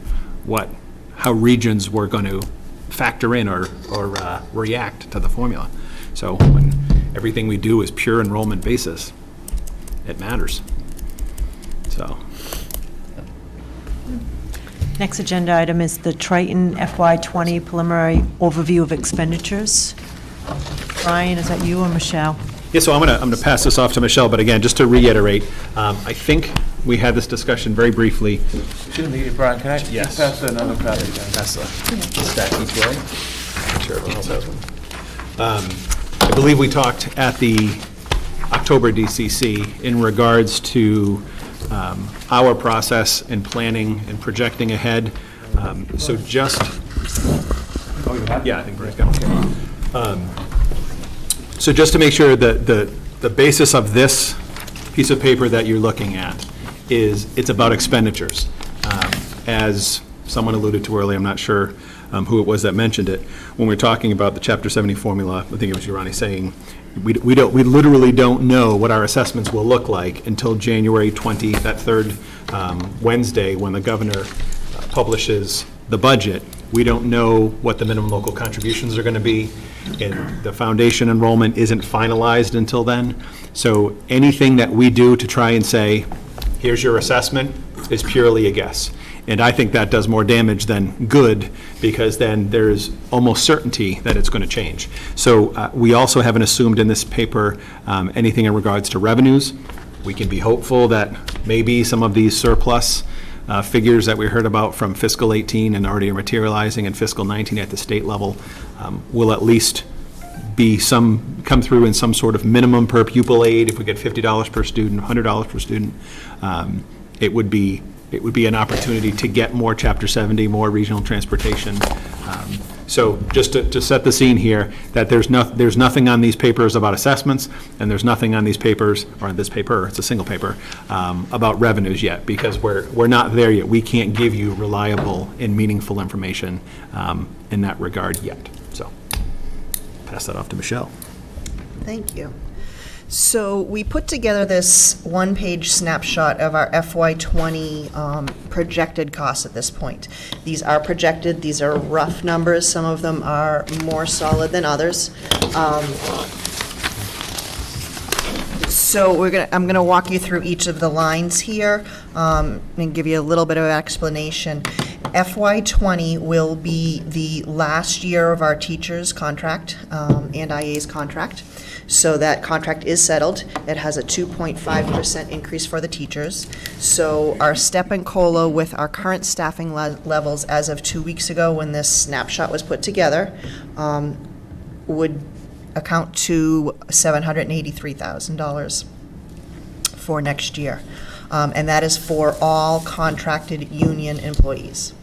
how regions were going to factor in or react to the formula. So when everything we do is pure enrollment basis, it matters. So. Next agenda item is the Triton FY20 preliminary overview of expenditures. Brian, is that you or Michelle? Yeah, so I'm gonna pass this off to Michelle, but again, just to reiterate, I think we had this discussion very briefly. Excuse me, Brian, can I Yes. pass another copy? Pass the stack each way. Make sure everyone else has one. I believe we talked at the October DCC in regards to our process and planning and projecting ahead. So just, Oh, you have? yeah, I think Brian's got it. So just to make sure that the basis of this piece of paper that you're looking at is, it's about expenditures. As someone alluded to earlier, I'm not sure who it was that mentioned it, when we're talking about the Chapter 70 formula, I think it was Urani saying, we literally don't know what our assessments will look like until January 20, that third Wednesday, when the governor publishes the budget. We don't know what the minimum local contributions are going to be, and the foundation enrollment isn't finalized until then. So anything that we do to try and say, here's your assessment, is purely a guess. And I think that does more damage than good, because then there's almost certainty that it's going to change. So we also haven't assumed in this paper anything in regards to revenues. We can be hopeful that maybe some of these surplus figures that we heard about from fiscal 18 and already are materializing in fiscal 19 at the state level will at least be come through in some sort of minimum per pupil aid. If we get $50 per student, $100 per student, it would be an opportunity to get more Chapter 70, more regional transportation. So just to set the scene here, that there's nothing on these papers about assessments, and there's nothing on these papers, or on this paper, it's a single paper, about revenues yet, because we're not there yet. We can't give you reliable and meaningful information in that regard yet. So pass that off to Michelle. Thank you. So we put together this one-page snapshot of our FY20 projected costs at this point. These are projected, these are rough numbers, some of them are more solid than others. So I'm gonna walk you through each of the lines here and give you a little bit of explanation. FY20 will be the last year of our teacher's contract and IA's contract. So that contract is settled. It has a 2.5% increase for the teachers. So our step and COLA with our current staffing levels as of 2 weeks ago when this snapshot was put together would account to $783,000 for next year. And that is for all contracted union employees.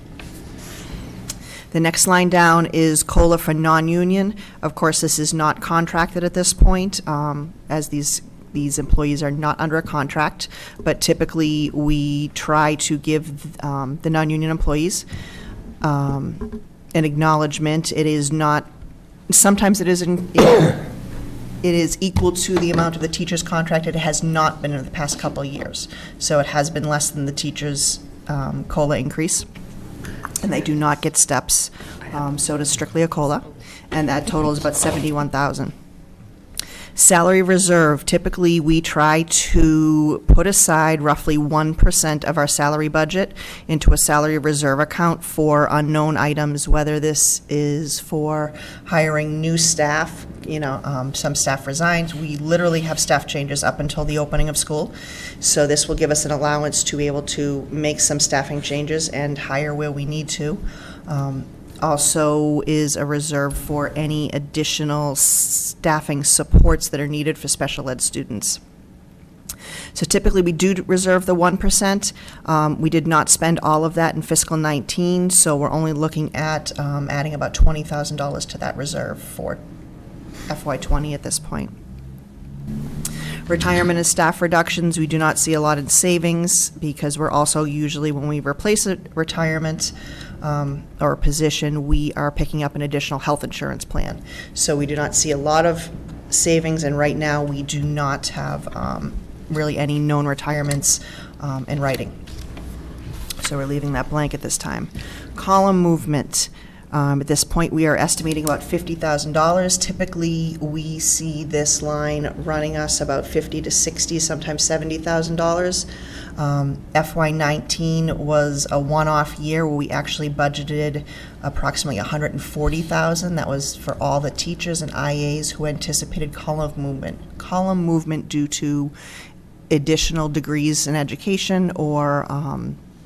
The next line down is COLA for non-union. Of course, this is not contracted at this point, as these employees are not under a contract, but typically we try to give the non-union employees an acknowledgement. It is not, sometimes it is equal to the amount of the teacher's contract. It has not been in the past couple of years. So it has been less than the teacher's COLA increase. And they do not get steps, so it is strictly a COLA, and that total is about $71,000. Salary reserve, typically we try to put aside roughly 1% of our salary budget into a salary reserve account for unknown items, whether this is for hiring new staff, some staff resigns. We literally have staff changes up until the opening of school. So this will give us an allowance to be able to make some staffing changes and hire where we need to. Also is a reserve for any additional staffing supports that are needed for special ed students. So typically we do reserve the 1%. We did not spend all of that in fiscal 19, so we're only looking at adding about $20,000 to that reserve for FY20 at this point. Retirement and staff reductions, we do not see a lot in savings because we're also usually, when we replace a retirement or a position, we are picking up an additional health insurance plan. So we do not see a lot of savings, and right now we do not have really any known retirements in writing. So we're leaving that blank at this time. Column movement. At this point, we are estimating about $50,000. Typically, we see this line running us about $50 to $60, sometimes $70,000. FY19 was a one-off year where we actually budgeted approximately $140,000. That was for all the teachers and IAs who anticipated column movement due to additional degrees in education or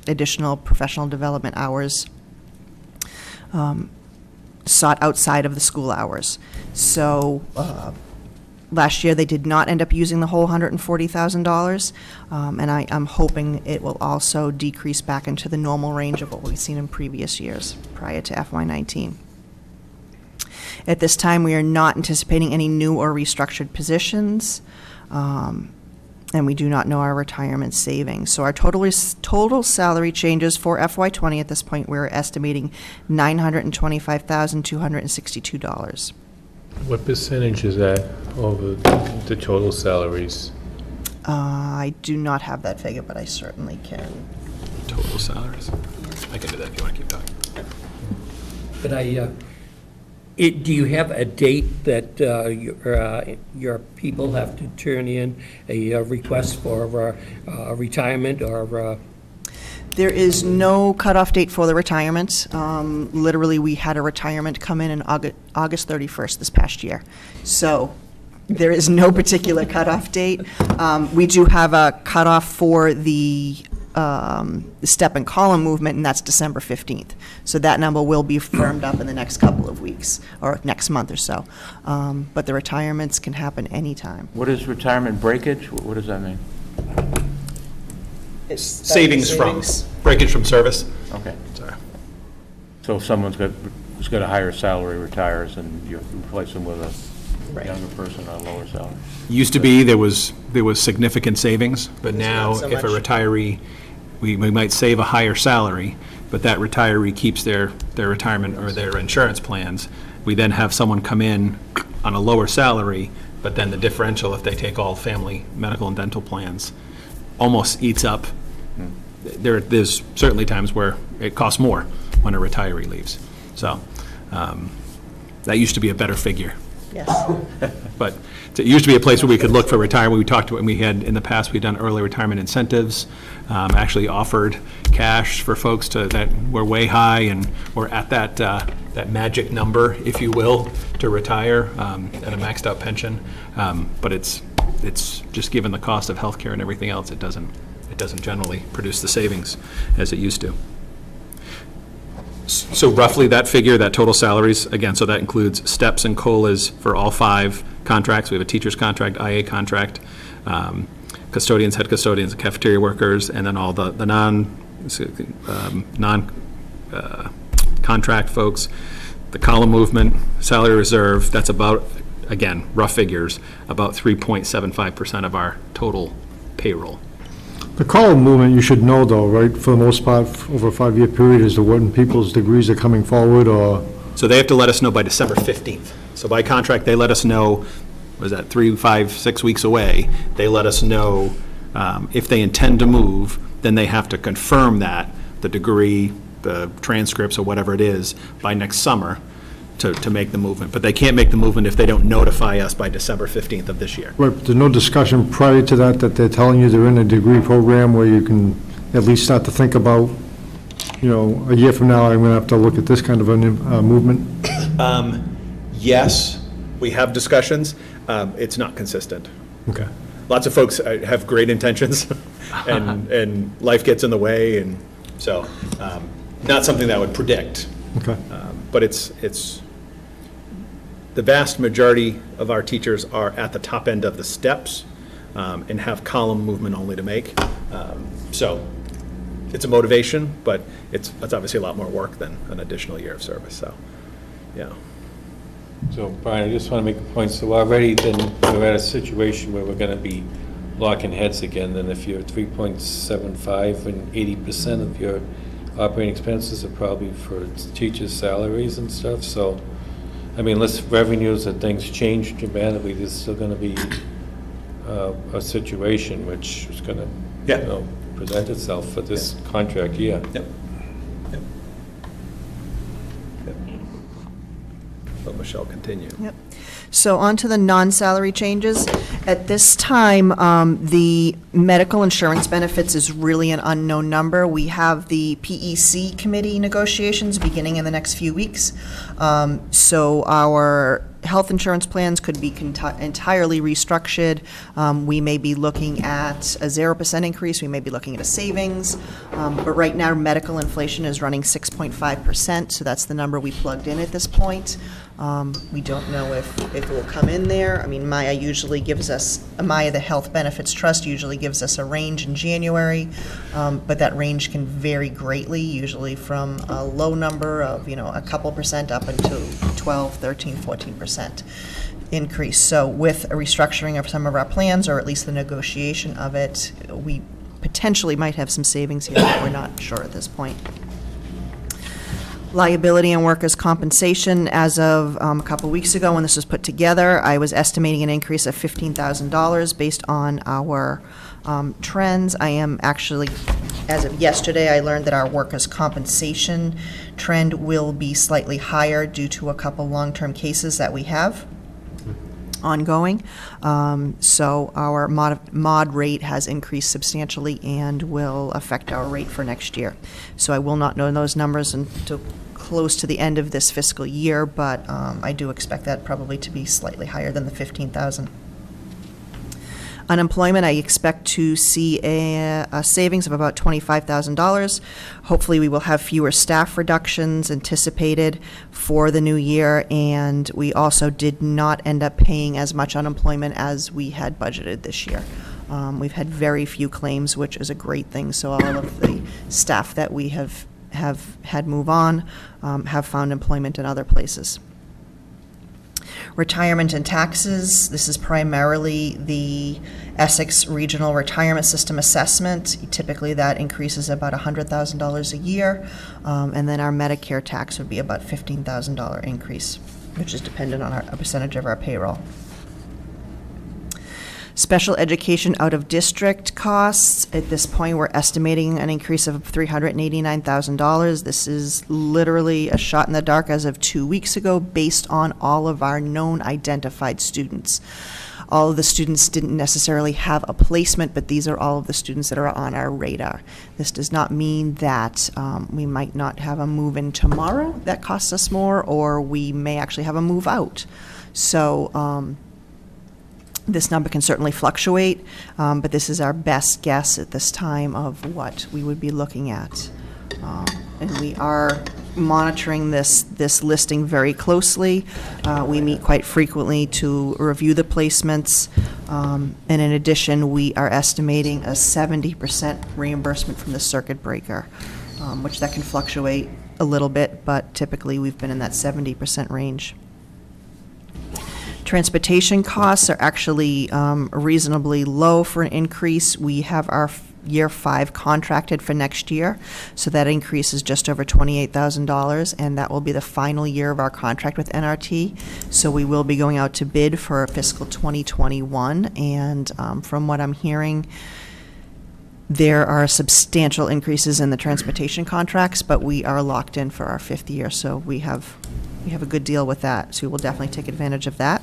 additional professional development hours sought outside of the school hours. So last year they did not end up using the whole $140,000, and I'm hoping it will also decrease back into the normal range of what we've seen in previous years prior to FY19. At this time, we are not anticipating any new or restructured positions, and we do not know our retirement savings. So our total salary changes for FY20 at this point, we're estimating $925,262. What percentage is that over the total salaries? I do not have that figure, but I certainly can. Total salaries. I can do that if you want to keep talking. But do you have a date that your people have to turn in a request for retirement or? There is no cutoff date for the retirement. Literally, we had a retirement come in August 31st this past year. So there is no particular cutoff date. We do have a cutoff for the step and column movement, and that's December 15th. So that number will be firmed up in the next couple of weeks or next month or so. But the retirements can happen anytime. What is retirement breakage? What does that mean? Savings from, breakage from service. Okay. Sorry. So if someone's got a higher salary, retires, and you replace them with a younger person on a lower salary? Used to be, there was significant savings, but now not so if a much. retiree, we might save a higher salary, but that retiree keeps their retirement or their insurance plans. We then have someone come in on a lower salary, but then the differential, if they take all family medical and dental plans, almost eats up. There's certainly times where it costs more when a retiree leaves. So that used to be a better figure. Yes. But it used to be a place where we could look for retirement. We talked about, we had, in the past, we'd done early retirement incentives, actually offered cash for folks that were way high and were at that magic number, if you will, to retire at a maxed out pension. But it's just given the cost of healthcare and everything else, it doesn't generally produce the savings as it used to. So roughly that figure, that total salaries, again, so that includes steps and COLAs for all 5 contracts. We have a teacher's contract, IA contract, custodians, head custodians, cafeteria workers, and then all the non-contract folks. The column movement, salary reserve, that's about, again, rough figures, about 3.75% of our total payroll. The column movement, you should know though, right, for the most part, over a 5-year period, as to when people's degrees are coming forward, or? So they have to let us know by December 15th. So by contract, they let us know, was that 3, 5, 6 weeks away? They let us know if they intend to move, then they have to confirm that, the degree, the transcripts, or whatever it is, by next summer to make the movement. But they can't make the movement if they don't notify us by December 15th of this year. Right, but there's no discussion prior to that they're telling you they're in a degree program where you can at least start to think about, a year from now, I'm going to have to look at this kind of a movement? Yes, we have discussions. It's not consistent. Okay. Lots of folks have great intentions, and life gets in the way, and so not something that I would predict. Okay. But it's the vast majority of our teachers are at the top end of the steps and have column movement only to make. So it's a motivation, but it's obviously a lot more work than an additional year of service. So, yeah. So, Brian, I just want to make a point. So already then we're at a situation where we're going to be locking heads again. Then if you're 3.75 and 80% of your operating expenses are probably for teachers' salaries and stuff. So, I mean, unless revenues and things change dramatically, there's still going to be a situation which is going to present itself for this contract year. Yep. shall continue. Yep. So on to the non-salary changes. At this time, the medical insurance benefits is really an unknown number. We have the PEC committee negotiations beginning in the next few weeks. So our health insurance plans could be entirely restructured. We may be looking at a 0% increase. We may be looking at a savings. But right now, medical inflation is running 6.5%, so that's the number we plugged in at this point. We don't know if it will come in there. I mean, Maya, the Health Benefits Trust, usually gives us a range in January, but that range can vary greatly, usually from a low number of, a couple percent up into 12, 13, 14% increase. So with a restructuring of some of our plans, or at least the negotiation of it, we potentially might have some savings here, but we're not sure at this point. Liability and workers' compensation, as of a couple weeks ago when this was put together, I was estimating an increase of $15,000 based on our trends. I am actually, as of yesterday, I learned that our workers' compensation trend will be slightly higher due to a couple long-term cases that we have ongoing. So our mod rate has increased substantially and will affect our rate for next year. So I will not know those numbers until close to the end of this fiscal year, but I do expect that probably to be slightly higher than the 15,000. Unemployment, I expect to see a savings of about $25,000. Hopefully we will have fewer staff reductions anticipated for the new year, and we also did not end up paying as much unemployment as we had budgeted this year. We've had very few claims, which is a great thing, so all of the staff that we have had move on have found employment in other places. Retirement and taxes, this is primarily the Essex Regional Retirement System assessment. Typically that increases about $100,000 a year, and then our Medicare tax would be about $15,000 increase, which is dependent on a percentage of our payroll. Special education out-of-district costs, at this point, we're estimating an increase of $389,000. This is literally a shot in the dark as of 2 weeks ago, based on all of our known identified students. All of the students didn't necessarily have a placement, but these are all of the students that are on our radar. This does not mean that we might not have a move-in tomorrow that costs us more, or we may actually have a move-out. So, this number can certainly fluctuate, but this is our best guess at this time of what we would be looking at. And we are monitoring this listing very closely. We meet quite frequently to review the placements. And in addition, we are estimating a 70% reimbursement from the circuit breaker, which that can fluctuate a little bit, but typically we've been in that 70% range. Transportation costs are actually reasonably low for an increase. We have our year 5 contracted for next year, so that increase is just over $28,000, and that will be the final year of our contract with NRT. So we will be going out to bid for fiscal 2021, and from what I'm hearing, there are substantial increases in the transportation contracts, but we are locked in for our 5th year, so we have a good deal with that, so we will definitely take advantage of that.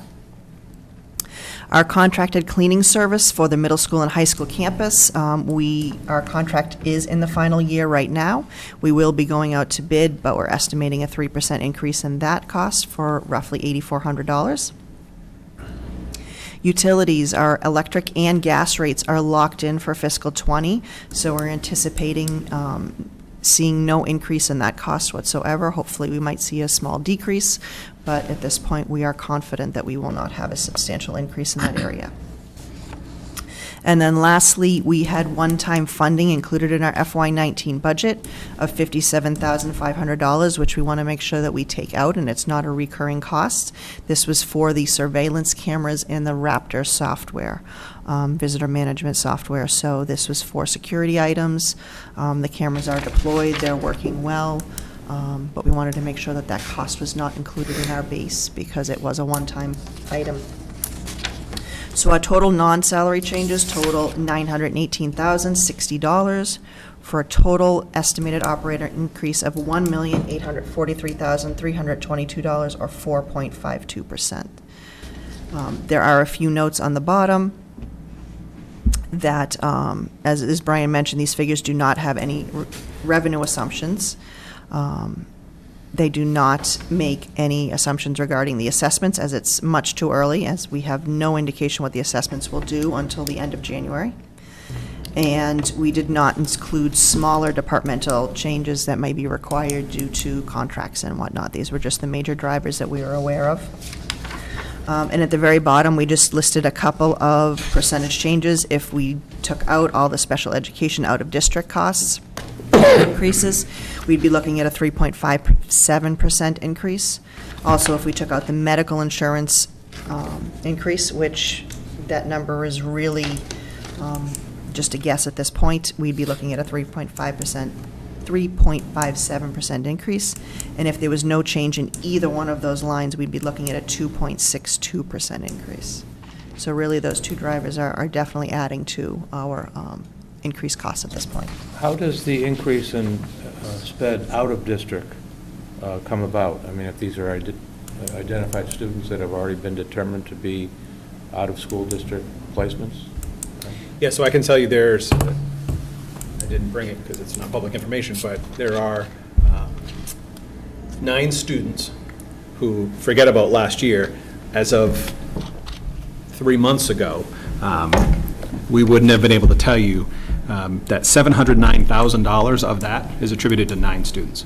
Our contracted cleaning service for the middle school and high school campus, our contract is in the final year right now. We will be going out to bid, but we're estimating a 3% increase in that cost for roughly $8,400. Utilities, our electric and gas rates are locked in for fiscal 20, so we're anticipating seeing no increase in that cost whatsoever. Hopefully we might see a small decrease, but at this point we are confident that we will not have a substantial increase in that area. And then lastly, we had one-time funding included in our FY19 budget of $57,500, which we want to make sure that we take out, and it's not a recurring cost. This was for the surveillance cameras in the Raptor software, visitor management software. So this was for security items. The cameras are deployed, they're working well, but we wanted to make sure that that cost was not included in our base because it was a one-time item. So our total non-salary changes total $918,060 for a total estimated operator increase of $1,843,322, or 4.52%. There are a few notes on the bottom that, as Brian mentioned, these figures do not have any revenue assumptions. They do not make any assumptions regarding the assessments, as it's much too early, as we have no indication what the assessments will do until the end of January. And we did not include smaller departmental changes that may be required due to contracts and whatnot. These were just the major drivers that we were aware of. And at the very bottom, we just listed a couple of percentage changes. If we took out all the special education out-of-district costs increases, we'd be looking at a 3.57% increase. Also, if we took out the medical insurance increase, which that number is really just a guess at this point, we'd be looking at a 3.57% increase. And if there was no change in either one of those lines, we'd be looking at a 2.62% increase. So really, those two drivers are definitely adding to our increased costs at this point. How does the increase in sped out of district come about? I mean, if these are identified students that have already been determined to be out of school district placements? Yeah, so I can tell you there's, I didn't bring it because it's not public information, but there are 9 students who, forget about last year, as of 3 months ago, we wouldn't have been able to tell you that $709,000 of that is attributed to 9 students.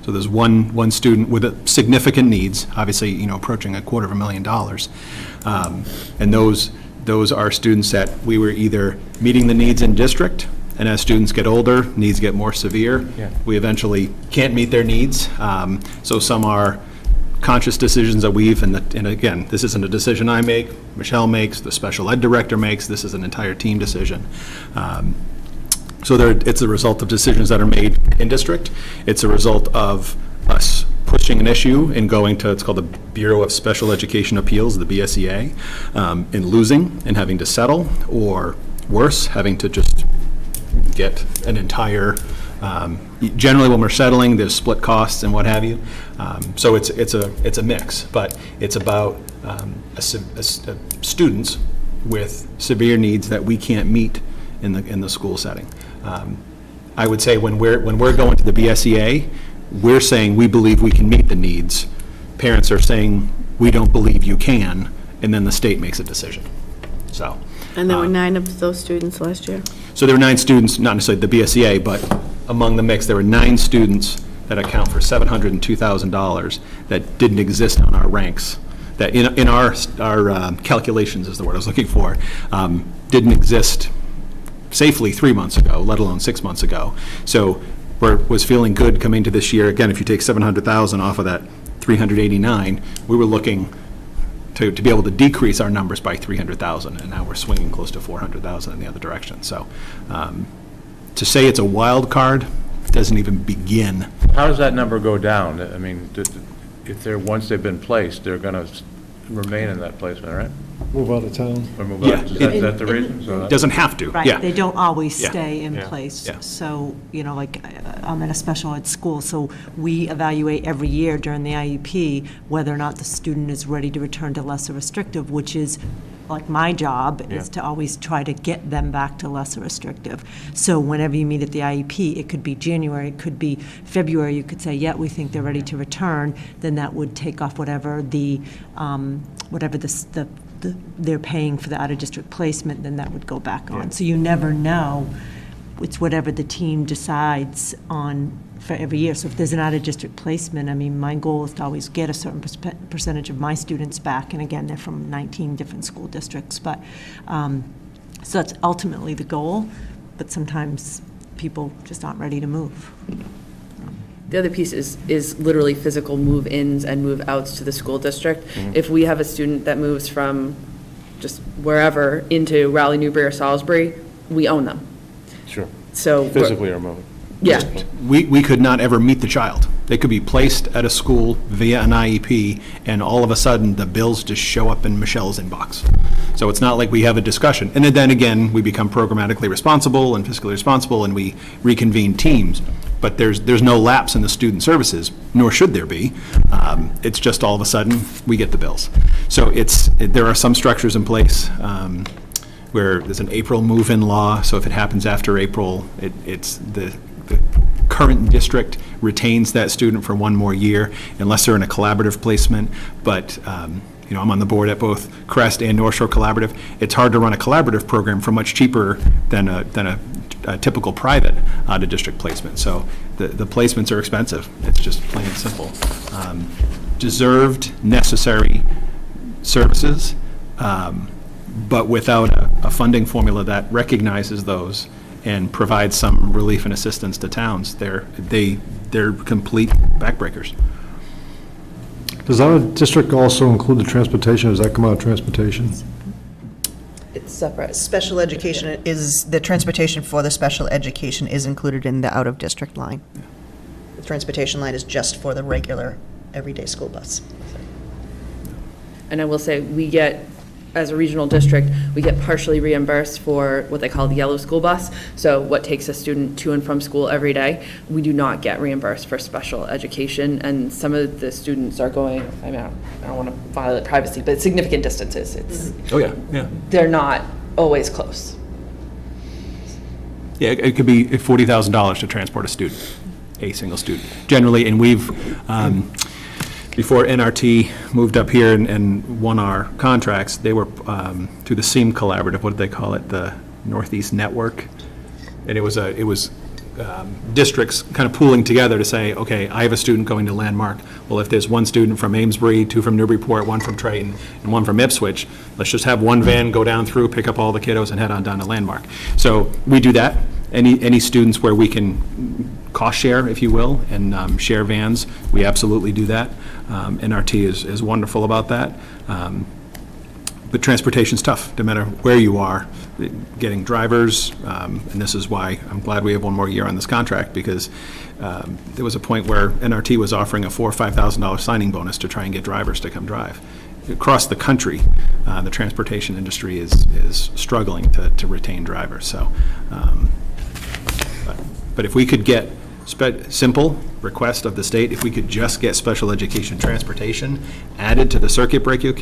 So there's one student with significant needs, obviously, you know, approaching $250,000, and those are students that we were either meeting the needs in district, and as students get older, needs get more severe. Yeah. We eventually can't meet their needs. So some are conscious decisions that and again, this isn't a decision I make, Michelle makes, the special ed director makes, this is an entire team decision. So it's a result of decisions that are made in district. It's a result of us pushing an issue and going to, it's called the Bureau of Special Education Appeals, the BSEA, and losing and having to settle, or worse, having to just get an entire, generally when we're settling, there's split costs and what have you. So it's a mix, but it's about students with severe needs that we can't meet in the school setting. I would say when we're going to the BSEA, we're saying we believe we can meet the needs. Parents are saying we don't believe you can, and then the state makes a decision. So. And there were 9 of those students last year? So there were 9 students, not necessarily the BSEA, but among the mix, there were 9 students that account for $702,000 that didn't exist on our ranks, that in our calculations is the word I was looking for, didn't exist safely 3 months ago, let alone 6 months ago. So was feeling good coming to this year. Again, if you take $700,000 off of that 389, we were looking to be able to decrease our numbers by 300,000, and now we're swinging close to 400,000 in the other direction. So to say it's a wild card doesn't even begin. How does that number go down? I mean, if once they've been placed, they're going to remain in that placement, right? Move out of town. Or move Yeah. out? Is that the reason? So It doesn't have to. Right, Yeah. they don't always Yeah. stay in Yeah. place. Yeah. So, you know, like, I'm at a special ed school, so we evaluate every year during the IEP whether or not the student is ready to return to lesser restrictive, which is, like, my job is to always try to get them back to lesser restrictive. So whenever you meet at the IEP, it could be January, it could be February, you could say, yeah, we think they're ready to return, then that would take off whatever they're paying for the out-of-district placement, then that would go back on. So you never know. It's whatever the team decides on for every year. So if there's an out-of-district placement, I mean, my goal is to always get a certain percentage of my students back. And again, they're from 19 different school districts. But so that's ultimately the goal. But sometimes people just aren't ready to move. The other piece is literally physical move-ins and move-outs to the school district. Mm-hmm. If we have a student that moves from just wherever into Raleigh, Newbury, or Salisbury, we own them. Sure. So Physically removed. Yeah. We could not ever meet the child. They could be placed at a school via an IEP, and all of a sudden, the bills just show up in Michelle's inbox. So it's not like we have a discussion. And then again, we become programmatically responsible and fiscally responsible, and we reconvene teams. But there's no lapse in the student services, nor should there be. It's just all of a sudden, we get the bills. So there are some structures in place where there's an April move-in law, so if it happens after April, it's the current district retains that student for one more year, unless they're in a collaborative placement. But I'm on the board at both Crest and North Shore Collaborative. It's hard to run a collaborative program for much cheaper than a typical private out-of-district placement. So the placements are expensive. It's just plain and simple. Deserved, necessary services, but without a funding formula that recognizes those and provides some relief and assistance to towns, they're complete backbreakers. Does our district also include the transportation? Does that come out of transportation? It's separate. Special education is, the transportation for the special education is included in the out-of-district line. The transportation line is just for the regular, everyday school bus. And I will say, we get, as a regional district, we get partially reimbursed for what they call the yellow school bus. So what takes a student to and from school every day. We do not get reimbursed for special education. And some of the students are going, I don't want to violate privacy, but significant distances. Oh, yeah. They're not always close. Yeah, it could be $40,000 to transport a single student, generally. And we've, before NRT moved up here and won our contracts, they were through the SEAM Collaborative, what did they call it, the Northeast Network? And it was districts kind of pooling together to say, okay, I have a student going to Landmark. Well, if there's one student from Amesbury, two from Newburyport, one from Triton, and one from Ipswich, let's just have one van go down through, pick up all the kiddos, and head on down to Landmark. So we do that. Any students where we can cost share, if you will, and share vans, we absolutely do that. NRT is wonderful about that. But transportation's tough, no matter where you are. Getting drivers, and this is why I'm glad we have one more year on this contract, because there was a point where NRT was offering a $4,000 or $5,000 signing bonus to try and get drivers to come drive. Across the country, the transportation industry is struggling to retain drivers. So, but if we could get simple request of the state, if we could just get special education transportation added to the circuit breaker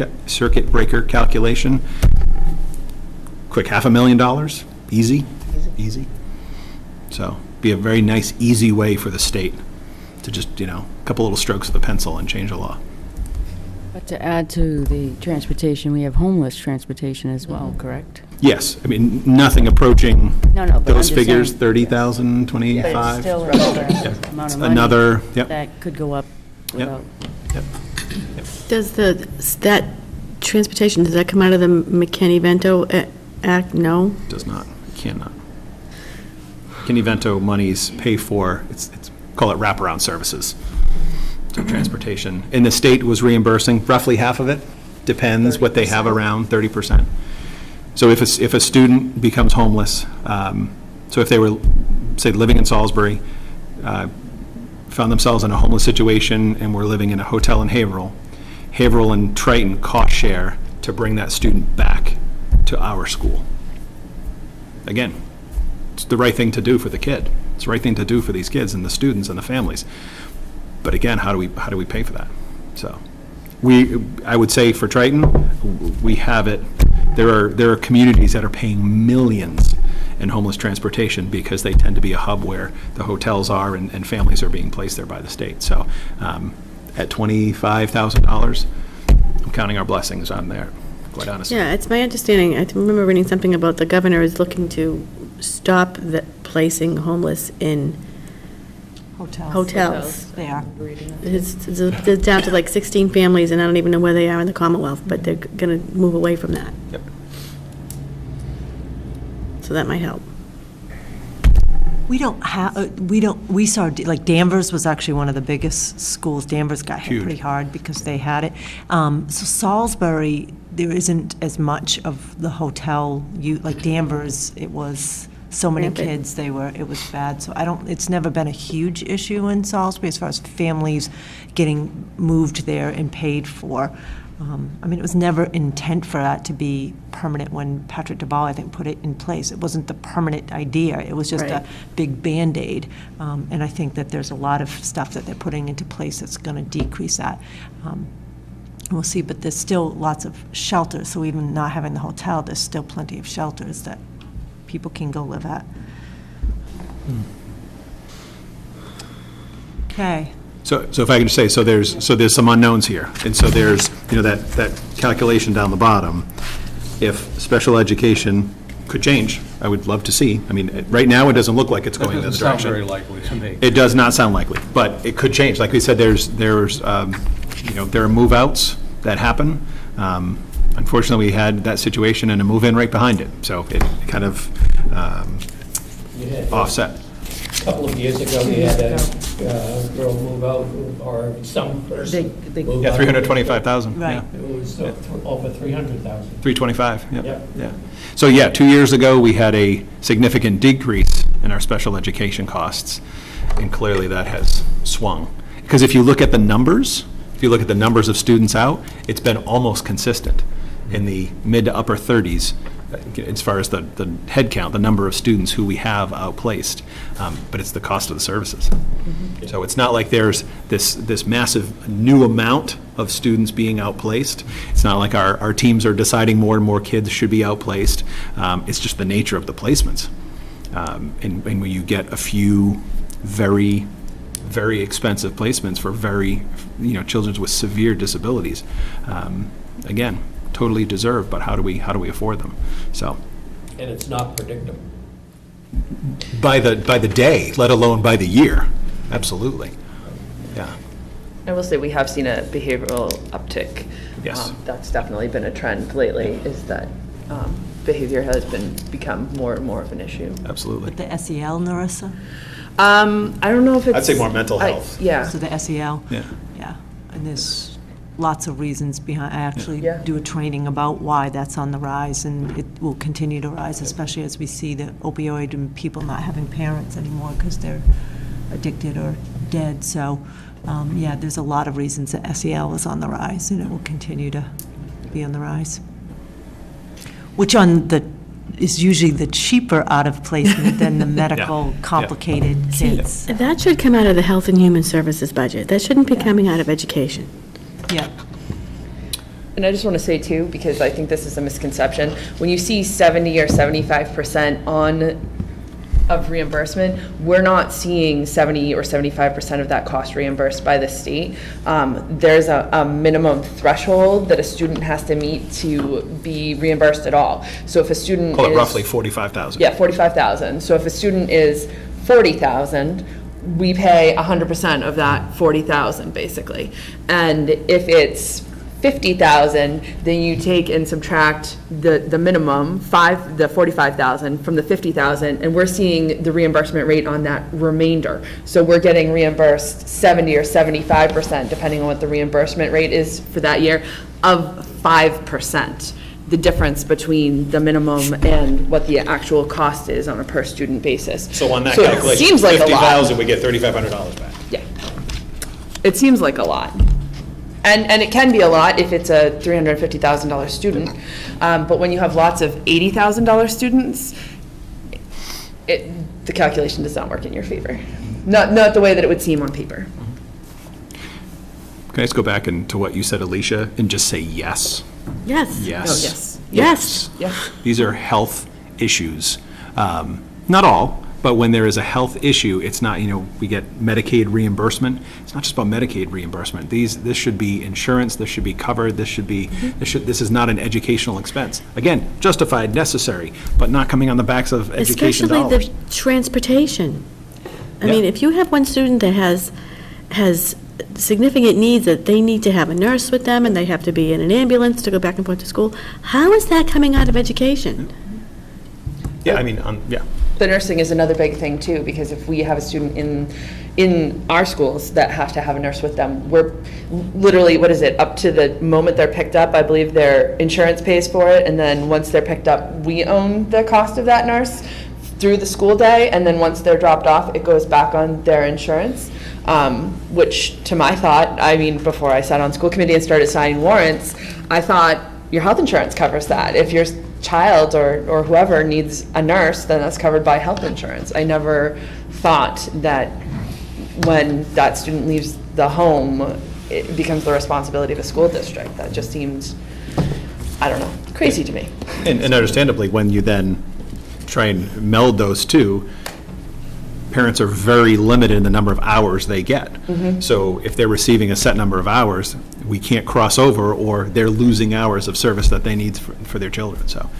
calculation, quick $500,000, easy. So be a very nice, easy way for the state to just, a couple little strokes of the pencil and change the law. But to add to the transportation, we have homeless transportation as well, correct? Yes, I mean, nothing approaching No, but those I'm just figures, saying- 30,000, 25. But it's still another amount of money Another, yep. that could go up without. Yep. Does that transportation, does that come out of the McKinney-Vento Act? No? Does not, cannot. McKinney-Vento monies pay for, call it wraparound services. So transportation. And the state was reimbursing roughly half of it. Depends what they have around, 30%. So if a student becomes homeless, so if they were, say, living in Salisbury, found themselves in a homeless situation and were living in a hotel in Haverhill and Triton cost share to bring that student back to our school. Again, it's the right thing to do for the kid. It's the right thing to do for these kids and the students and the families. But again, how do we pay for that? So I would say for Triton, we have it. There are communities that are paying millions in homeless transportation because they tend to be a hub where the hotels are and families are being placed there by the state. So at $25,000, I'm counting our blessings on there, quite honestly. Yeah, it's my understanding, I remember reading something about the governor is looking to stop placing homeless in hotels. They are. It's down to like 16 families, and I don't even know where they are in the Commonwealth, but they're going to move away from that. Yep. So that might help. We saw, like Danvers was actually one of the biggest schools. Danvers got hit pretty hard because they had it. So Salisbury, there isn't as much of the hotel, like Danvers, it was so many Rampant. kids, it was bad. So it's never been a huge issue in Salisbury as far as families getting moved there and paid for. I mean, it was never intent for that to be permanent when Patrick DeBall, I think, put it in place. It wasn't the permanent idea. It was just a big Band-Aid. And I think that there's a lot of stuff that they're putting into place that's going to decrease that. We'll see, but there's still lots of shelters. So even not having the hotel, there's still plenty of shelters that people can go live at. Okay. So if I can just say, so there's some unknowns here, and so there's, that calculation down the bottom. If special education could change, I would love to see. I mean, right now, it doesn't look like it's going in that direction. That doesn't sound very likely to me. It does not sound likely, but it could change. Like we said, there are move-outs that happen. Unfortunately, we had that situation and a move-in right behind it, so it kind of offset. A couple of years ago, we had a girl move out, or some person move out. Yeah, 325,000. Right. Yeah. It was over 300,000. 325, yep. Yep. Yeah. So, yeah, 2 years ago, we had a significant decrease in our special education costs, and clearly that has swung. Because if you look at the numbers, of students out, it's been almost consistent in the mid to upper 30s as far as the head count, the number of students who we have outplaced, but it's the cost of the services. Mm-hmm. So it's not like there's this massive new amount of students being outplaced. It's not like our teams are deciding more and more kids should be outplaced. It's just the nature of the placements. And when you get a few very, very expensive placements for children with severe disabilities, again, totally deserved, but how do we afford them? So, And it's not predictable. by the day, let alone by the year, absolutely. Yeah. I will say we have seen a behavioral uptick. Yes. That's definitely been a trend lately, is that behavior has become more and more of an issue. Absolutely. With the SEL, Narissa? I don't know if it's... I'd say more mental health. Yeah. So the SEL? Yeah. Yeah, and there's lots of reasons behind, I actually Yeah. do a training about why that's on the rise, and it will continue to rise, especially as we see the opioid and people not having parents anymore because they're addicted or dead. So, yeah, there's a lot of reasons that SEL is on the rise, and it will continue to be on the rise. Which is usually the cheaper out of placement than the medical complicated kids. That should come out of the Health and Human Services budget. That shouldn't be coming out of education. Yeah. And I just want to say too, because I think this is a misconception, when you see 70 or 75% of reimbursement, we're not seeing 70 or 75% of that cost reimbursed by the state. There's a minimum threshold that a student has to meet to be reimbursed at all. So if a student Call it is roughly 45,000. Yeah, 45,000. So if a student is 40,000, we pay 100% of that 40,000 basically. And if it's 50,000, then you take and subtract the minimum, the 45,000 from the 50,000, and we're seeing the reimbursement rate on that remainder. So we're getting reimbursed 70 or 75%, depending on what the reimbursement rate is for that year, of 5%. The difference between the minimum and what the actual cost is on a per student basis. So on that So calculation, it seems like a lot. 50,000, we get $3,500 back. Yeah. It seems like a lot. And it can be a lot if it's a $350,000 student. But when you have lots of $80,000 students, the calculation does not work in your favor. Not the way that it would seem on paper. Can I just go back to what you said, Alicia, and just say yes? Yes. Yes. Oh, yes. Yes. Yeah. These are health issues. Not all, but when there is a health issue, it's not, we get Medicaid reimbursement. It's not just about Medicaid reimbursement. This should be insurance, this should be covered, this is not an educational expense. Again, justified, necessary, but not coming on the backs of education dollars. Especially the transportation. I mean, if you have one student that has significant needs, that they need to have a nurse with them and they have to be in an ambulance to go back and forth to school, how is that coming out of education? Yeah, yeah. The nursing is another big thing too, because if we have a student in our schools that have to have a nurse with them, we're literally, up to the moment they're picked up, I believe their insurance pays for it, and then once they're picked up, we own the cost of that nurse through the school day, and then once they're dropped off, it goes back on their insurance, which to my thought, I mean, before I sat on school committee and started signing warrants, I thought your health insurance covers that. If your child or whoever needs a nurse, then that's covered by health insurance. I never thought that when that student leaves the home, it becomes the responsibility of a school district. That just seems, I don't know, crazy to me. And understandably, when you then try and meld those two, parents are very limited in the number of hours they get. So if they're receiving a set number of hours, we can't cross over, or they're losing hours of service that they need for their children. So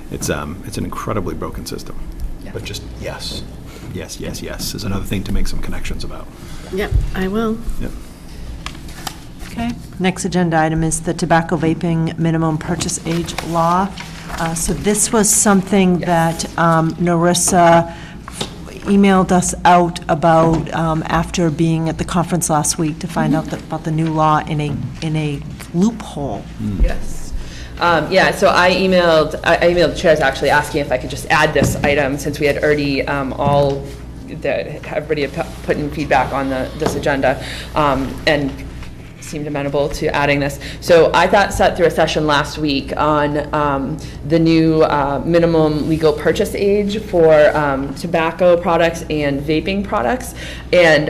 it's an incredibly broken system. Yeah. But just yes is another thing to make some connections about. Yep, I will. Yep. Okay, next agenda item is the tobacco vaping minimum purchase age law. So this was something that Narissa emailed us out about after being at the conference last week to find out about the new law in a loophole. Yes. Yeah, so I emailed the chairs actually asking if I could just add this item, since we had already everybody had put in feedback on this agenda, and seemed amenable to adding this. So I sat through a session last week on the new minimum legal purchase age for tobacco products and vaping products, and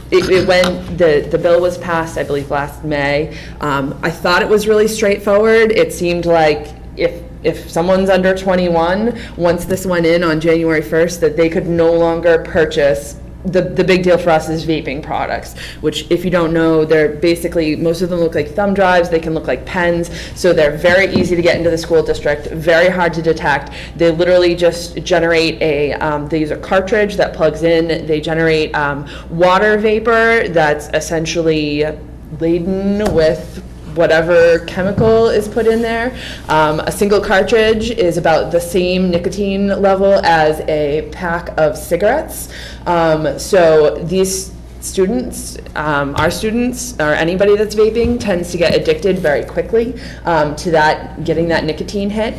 the bill was passed, I believe, last May. I thought it was really straightforward. It seemed like if someone's under 21, once this went in on January 1st, that they could no longer purchase. The big deal for us is vaping products, which, if you don't know, they're basically, most of them look like thumb drives. They can look like pens, so they're very easy to get into the school district, very hard to detect. They literally just generate they use a cartridge that plugs in. They generate water vapor that's essentially laden with whatever chemical is put in there. A single cartridge is about the same nicotine level as a pack of cigarettes. So these students, our students, or anybody that's vaping, tends to get addicted very quickly to that, getting that nicotine hit.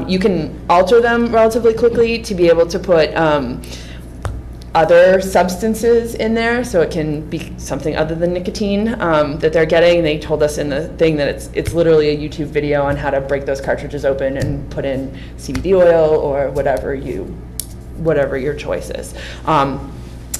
You can alter them relatively quickly to be able to put other substances in there, so it can be something other than nicotine that they're getting. They told us in the thing that it's literally a YouTube video on how to break those cartridges open and put in CBD oil or whatever your choice is.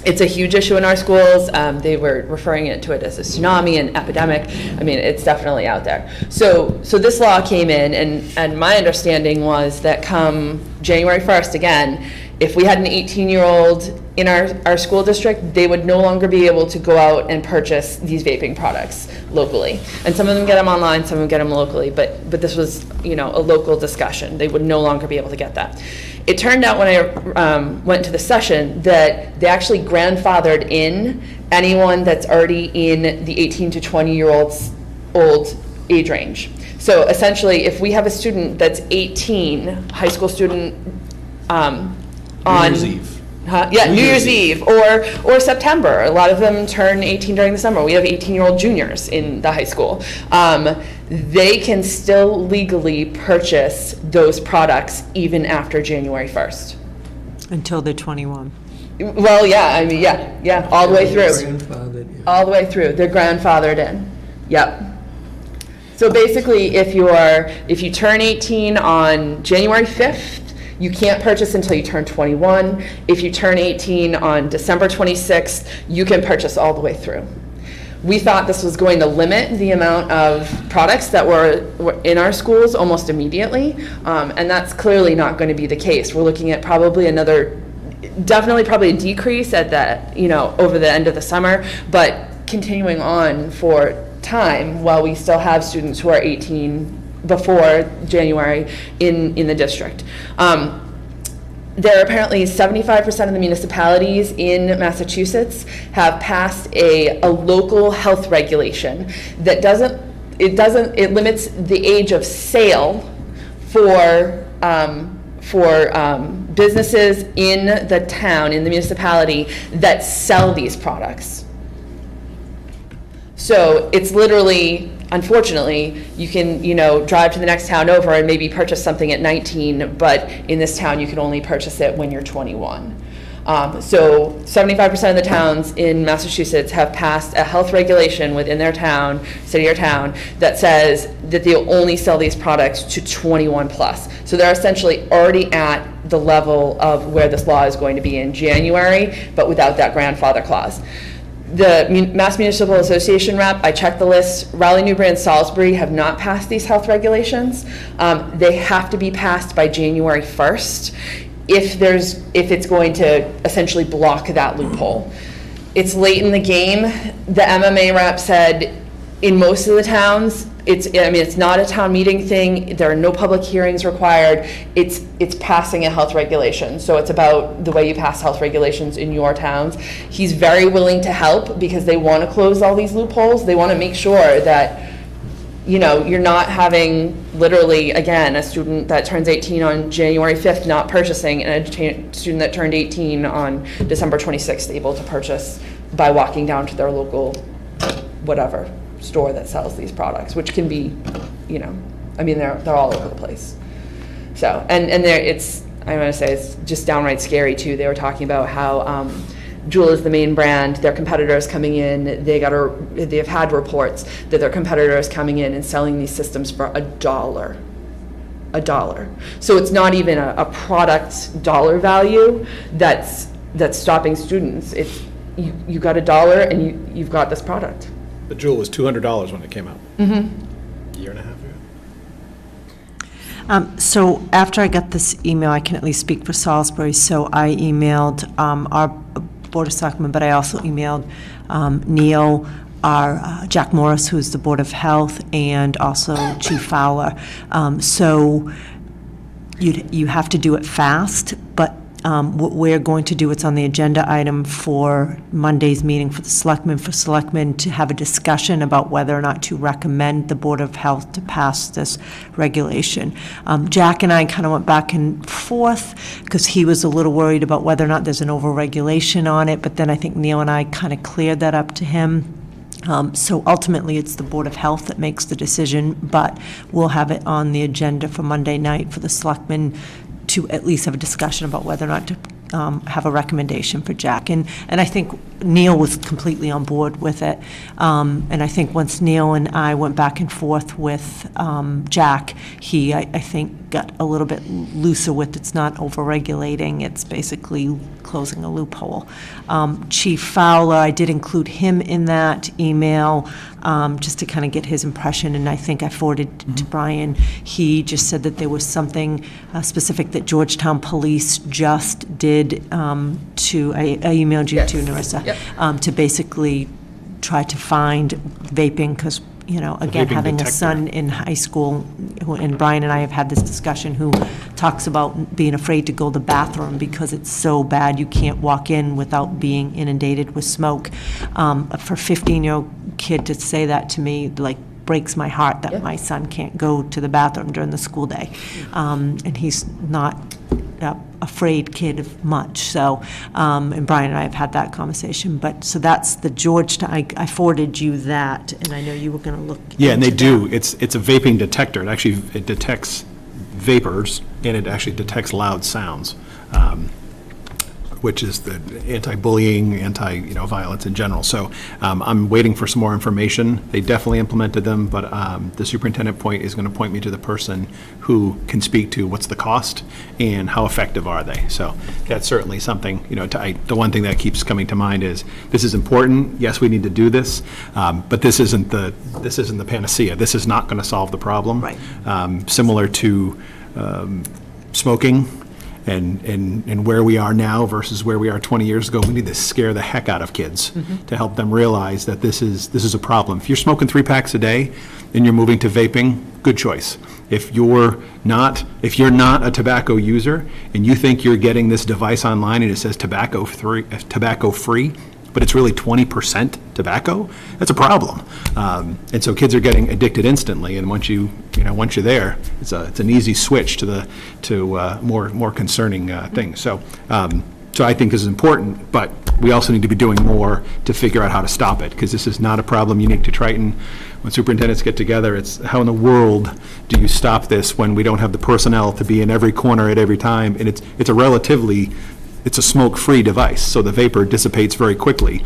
It's a huge issue in our schools. They were referring to it as a tsunami and epidemic. I mean, it's definitely out there. So this law came in, and my understanding was that come January 1st, again, if we had an 18-year-old in our school district, they would no longer be able to go out and purchase these vaping products locally. And some of them get them online, some of them get them locally, but this was, a local discussion. They would no longer be able to get that. It turned out when I went to the session that they actually grandfathered in anyone that's already in the 18 to 20-year-old age range. So essentially, if we have a student that's 18, high school student, New Year's Eve. New Year's Eve or September. A lot of them turn 18 during the summer. We have 18-year-old juniors in the high school. They can still legally purchase those products even after January 1st. Until they're 21. Well, yeah, I mean, yeah, all the way through. All the way through. They're grandfathered in. Yep. So basically, if you turn 18 on January 5th, you can't purchase until you turn 21. If you turn 18 on December 26th, you can purchase all the way through. We thought this was going to limit the amount of products that were in our schools almost immediately, and that's clearly not going to be the case. We're looking at probably probably a decrease at that, over the end of the summer, but continuing on for time while we still have students who are 18 before January in the district. There are apparently 75% of the municipalities in Massachusetts have passed a local health regulation that it limits the age of sale for businesses in the town, in the municipality that sell these products. So it's literally unfortunately, you can, drive to the next town over and maybe purchase something at 19, but in this town, you can only purchase it when you're 21. So 75% of the towns in Massachusetts have passed a health regulation within their town, city or town, that says that they'll only sell these products to 21 plus. So they're essentially already at the level of where this law is going to be in January, but without that grandfather clause. The Mass Municipal Association rep, I checked the list, Raleigh, New Brands, Salisbury have not passed these health regulations. They have to be passed by January 1st. If it's going to essentially block that loophole. It's late in the game. The MMA rep said in most of the towns, it's not a town meeting thing. There are no public hearings required. It's passing a health regulation. So it's about the way you pass health regulations in your towns. He's very willing to help because they want to close all these loopholes. They want to make sure that you're not having literally, again, a student that turns 18 on January 5th not purchasing, and a student that turned 18 on December 26th able to purchase by walking down to their local, whatever, store that sells these products, which can be, they're all over the place. So, and there, I'm going to say it's just downright scary too. They were talking about how Juul is the main brand. Their competitors coming in, they've had reports that their competitors coming in and selling these systems for $1. So it's not even a product dollar value that's stopping students. It's you got $1 and you've got this product. The Juul was $200 when it came out. Mm-hmm. A year and a half ago. So after I got this email, I can at least speak for Salisbury. So I emailed our Board of Selectmen, but I also emailed Neil, our Jack Morris, who's the Board of Health, and also Chief Fowler. So you have to do it fast, but what we're going to do, it's on the agenda item for Monday's meeting for selectmen to have a discussion about whether or not to recommend the Board of Health to pass this regulation. Jack and I kind of went back and forth because he was a little worried about whether or not there's an overregulation on it, but then I think Neil and I kind of cleared that up to him. So ultimately, it's the Board of Health that makes the decision, but we'll have it on the agenda for Monday night for the selectmen to at least have a discussion about whether or not to have a recommendation for Jack. And I think Neil was completely on board with it. And I think once Neil and I went back and forth with Jack, he, I think, got a little bit looser with it's not over-regulating, it's basically closing a loophole. Chief Fowler, I did include him in that email just to kind of get his impression, and I think I forwarded to Brian. He just said that there was something specific that Georgetown Police just did to, I emailed you too, Narissa, to basically try to find vaping, because again, having a son in high school, and Brian and I have had this discussion, who talks about being afraid to go to the bathroom because it's so bad you can't walk in without being inundated with smoke. For a 15-year-old kid to say that to me, breaks my heart that my son can't go to the bathroom during the school day. And he's not afraid kid of much. So, and Brian and I have had that conversation. But so that's the Georgetown. I forwarded you that, and I know you were going to look. Yeah, and they do. It's a vaping detector. It detects vapors, and it actually detects loud sounds, which is the anti-bullying, anti-violence in general. So I'm waiting for some more information. They definitely implemented them, but the superintendent is going to point me to the person who can speak to what's the cost and how effective are they. So that's certainly something, the one thing that keeps coming to mind is this is important. Yes, we need to do this, but this isn't the panacea. This is not going to solve the problem. Right. Similar to smoking. And where we are now versus where we are 20 years ago, we need to scare the heck out of kids to help them realize that this is a problem. If you're smoking 3 packs a day and you're moving to vaping, good choice. If you're not a tobacco user and you think you're getting this device online and it says tobacco free, but it's really 20% tobacco, that's a problem. And so kids are getting addicted instantly, and once you're there, it's an easy switch to more concerning things. So So I think this is important, but we also need to be doing more to figure out how to stop it, because this is not a problem unique to Triton. When superintendents get together, it's how in the world do you stop this when we don't have the personnel to be in every corner at every time? And it's a smoke-free device, so the vapor dissipates very quickly.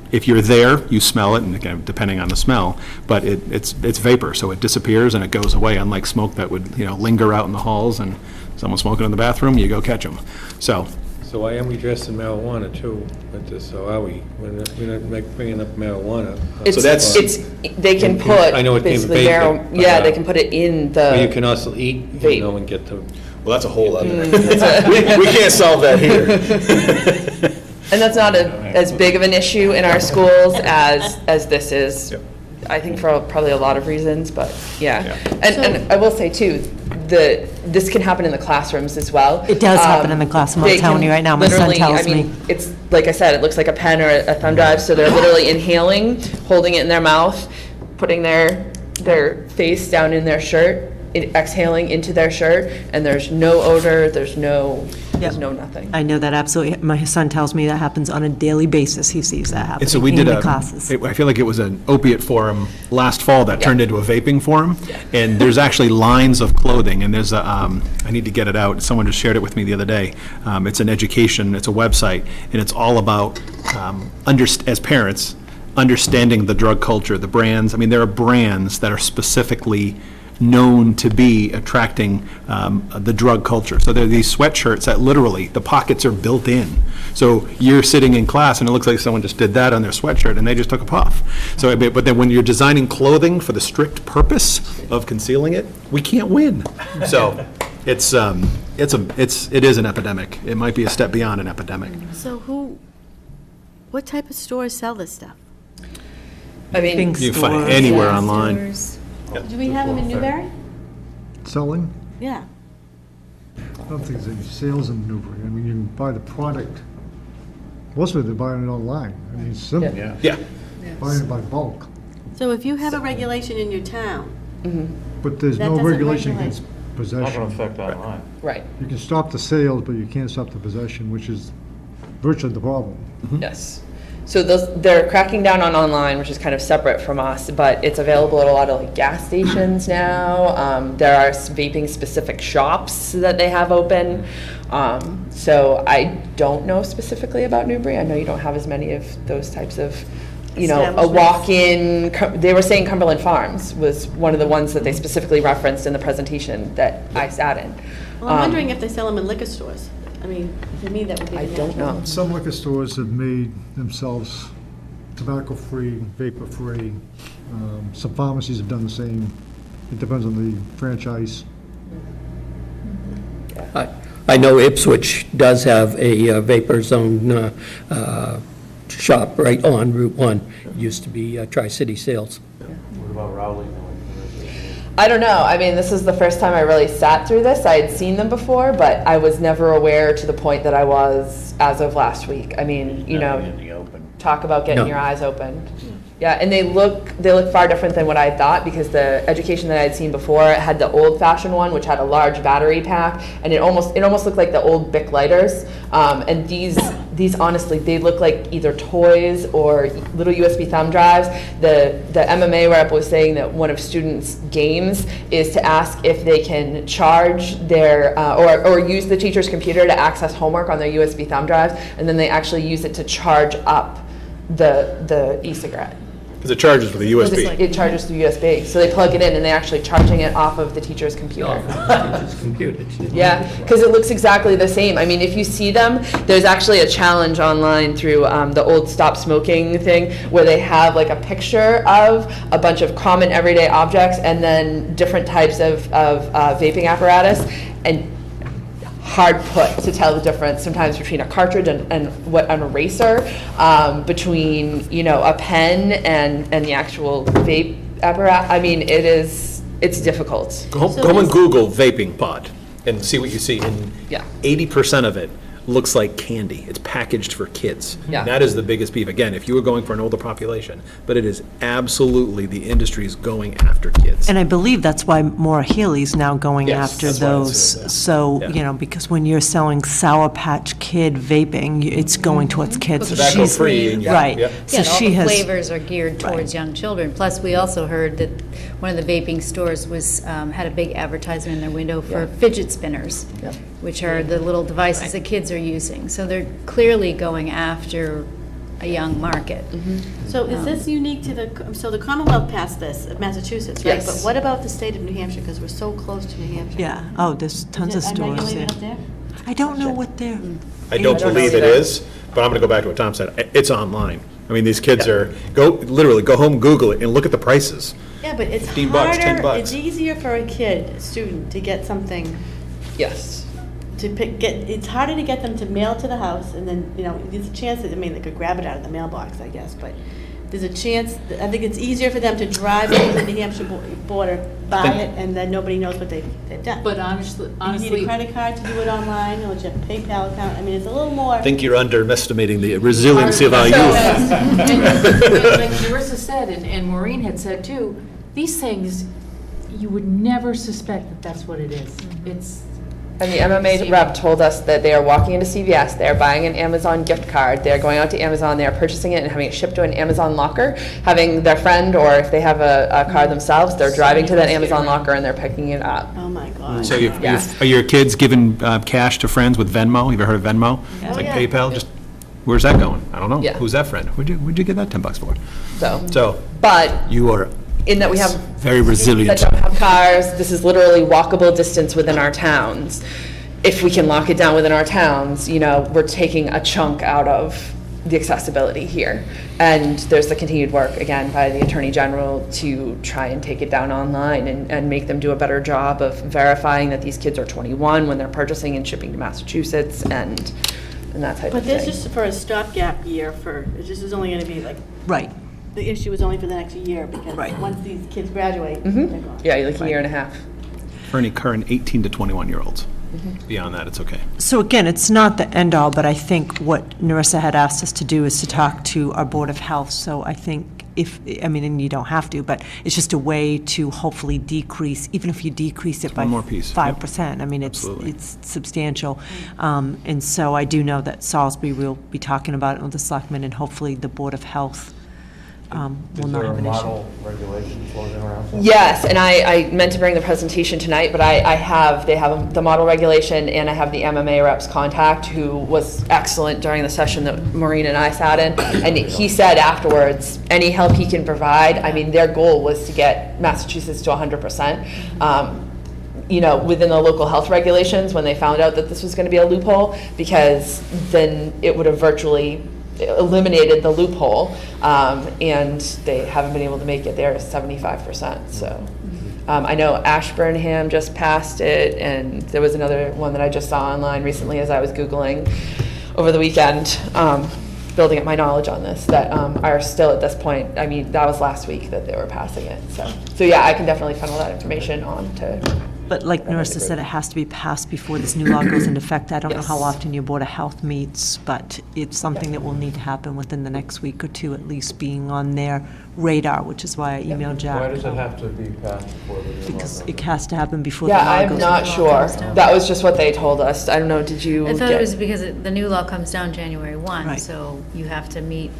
If you're there, you smell it, and again, depending on the smell, but it's vapor, so it disappears and it goes away, unlike smoke that would, linger out in the halls, and someone smoking in the bathroom, you go catch them. So why aren't we addressing marijuana too with this, so are we? We're not bringing up marijuana. They can put, I know it came basically, vaping, but, yeah, they can put it in the. You can also eat, and get to. Well, that's a whole other. We can't solve that here. And that's not as big of an issue in our schools as this is. Yep. I think for probably a lot of reasons, but yeah. And I will say too, this can happen in the classrooms as well. It does happen in the classroom, I'm telling you right now, my son tells me. It's, like I said, it looks like a pen or a thumb drive, so they're literally inhaling, holding it in their mouth, putting their face down in their shirt, exhaling into their shirt, and there's no odor, there's no nothing. I know that absolutely. My son tells me that happens on a daily basis. He sees that happening And so we did in the classes. I feel like it was an opiate forum last fall that turned into a vaping forum. And there's actually lines of clothing, and there's I need to get it out. Someone just shared it with me the other day. It's an education, it's a website, and it's all about, as parents, understanding the drug culture, the brands. I mean, there are brands that are specifically known to be attracting the drug culture. So there are these sweatshirts that literally, the pockets are built in. So you're sitting in class and it looks like someone just did that on their sweatshirt and they just took a puff. So, but then when you're designing clothing for the strict purpose of concealing it, we can't win. So it is an epidemic. It might be a step beyond an epidemic. So what type of stores sell this stuff? I mean, you can find it anywhere online. Do we have them in Newbury? Selling? Yeah. I don't think there's any sales in Newbury. I mean, you can buy the product. Most of it, they're buying it online. I mean, it's simple. Yeah. Buying it by bulk. So if you have a regulation in your town, But there's That no doesn't regulation regulate. against Not possession. going to affect online. right, You can stop the sales, but you can't stop the possession, which is virtually the problem. yes. So they're cracking down on online, which is kind of separate from us, but it's available at a lot of gas stations now. There are vaping specific shops that they have open. So I don't know specifically about Newbury. I know you don't have as many of those types of, a Establishments. walk-in. They were saying Cumberland Farms was one of the ones that they specifically referenced in the presentation that I sat in. well, I'm wondering if they sell them in liquor stores. I mean, to me, that would be. I the don't natural. know. Some liquor stores have made themselves tobacco-free, vapor-free. Some pharmacies have done the same. It depends on the franchise. I know Ipswich does have a vapor zone shop right on Route 1. It used to be Tri-City Sales. What about Rowley? I don't know. I mean, this is the first time I really sat through this. I had seen them before, but I was never aware to the point that I was as of last week. I mean, Nothing in the open. talk about getting No. your eyes opened. Yeah, and they look far different than what I thought, because the education that I had seen before had the old-fashioned one, which had a large battery pack, and it almost looked like the old Bic lighters. And these honestly, they look like either toys or little USB thumb drives. The MMA rep was saying that one of students' games is to ask if they can charge their or use the teacher's computer to access homework on their USB thumb drives, and then they actually use it to charge up the e-cigarette. Because it charges with a USB. It charges through USB, so they plug it in and they're actually charging it off of the teacher's computer. Yeah, because it looks exactly the same. I mean, if you see them, there's actually a challenge online through the old Stop Smoking thing, where they have like a picture of a bunch of common everyday objects and then different types of vaping apparatus, and hard put to tell the difference sometimes between a cartridge and an eraser, between a pen and the actual vape apparatus. I mean, it's difficult. Go and Google vaping pod and see what you see. And Yeah. 80% of it looks like candy. It's packaged for kids. Yeah. That is the biggest beef. Again, if you were going for an older population, but it is absolutely, the industry is going after kids. And I believe that's why Maura Healy's now going Yes, after that's why it's those. so bad. So, Yeah. you know, because when you're selling Sour Patch Kid vaping, it's going towards kids. So Tobacco she's- free, and you- Right. Yep. So Yeah, and all she the has. flavors are geared towards young children. Plus, we also heard that one of the vaping stores was, had a big advertisement in their window for fidget spinners, which are the little devices that kids are using. So they're clearly going after a young market. So is this unique to so the Commonwealth passed this, Massachusetts, right? Yes. But what about the state of New Hampshire, because we're so close to New Hampshire? Yeah, oh, there's tons of Is it stores there. unregulated up there? I don't know what they're. I don't don't believe know it either. is, but I'm going to go back to what Tom said. It's online. I mean, these kids literally go home, Google it, and look at the prices. Yeah, but it's 15 bucks, 10 harder, bucks. it's easier for a kid, a student, to get something, Yes. it's harder to get them to mail to the house, and then, you know, there's a chance that, they could grab it out of the mailbox, I guess, but there's a chance, I think it's easier for them to drive over the New Hampshire border, buy it, and then nobody knows what they've done. But honestly, You need a credit card to do it online, or do you have a PayPal account? I mean, it's a little more. I think you're underestimating the resiliency of our So, youth. and like Marissa said, and Maureen had said too, these things, you would never suspect that that's what it is. It's. And the MMA rep told us that they are walking into CVS, they're buying an Amazon gift card, they're going out to Amazon, they're purchasing it and having it shipped to an Amazon locker, having their friend, or if they have a car themselves, they're driving to that Amazon locker and they're picking it up. Oh, my God. So Yeah. are your kids giving cash to friends with Venmo? You ever heard of Venmo? It's like yeah. PayPal, just, where's that going? I don't know. Yeah. Who's that friend? Where'd you get that $10 for? So, But you are in that we have very resilient. that don't have cars, this is literally walkable distance within our towns. If we can lock it down within our towns, you know, we're taking a chunk out of the accessibility here. And there's the continued work, again, by the Attorney General to try and take it down online and make them do a better job of verifying that these kids are 21 when they're purchasing and shipping to Massachusetts and that type But of thing. this is for a stopgap year it just is only going to be like, Right. the issue is only for the next year, because once these kids graduate, they're gone. Yeah, like a year and a half. For any current 18 to 21-year-olds. Beyond that, it's okay. So again, it's not the end-all, but I think what Narissa had asked us to do is to talk to our Board of Health. So I think and you don't have to, but it's just a way to hopefully decrease, even if you decrease it by one more piece. 5%. I mean, it's substantial. And so I do know that Salisbury will be talking about it with the selectmen, and hopefully the Board of Health will not have an issue. Is there a model regulation floating around? Yes, and I meant to bring the presentation tonight, but they have the model regulation, and I have the MMA rep's contact, who was excellent during the session that Maureen and I sat in, and he said afterwards, any help he can provide, I mean, their goal was to get Massachusetts to 100%. You know, within the local health regulations, when they found out that this was going to be a loophole, because then it would have virtually eliminated the loophole, and they haven't been able to make it there 75%. So I know Ashburnham just passed it, and there was another one that I just saw online recently as I was Googling over the weekend, building up my knowledge on this, that are still at this point. I mean, that was last week that they were passing it. So yeah, I can definitely funnel that information on to. But like Narissa said, it has to be passed before this new law goes into effect. I don't know how Yes. often your Board of Health meets, but it's something that will need to happen within the next week or two, at least being on their radar, which is why I emailed Jack. Why does it have to be passed before the new law Because goes it has to happen before the law Yeah, goes I'm into not effect. sure. That was just what they told us. I don't know, did you I thought get- it was because the new law comes down January 1, Right. so you have to meet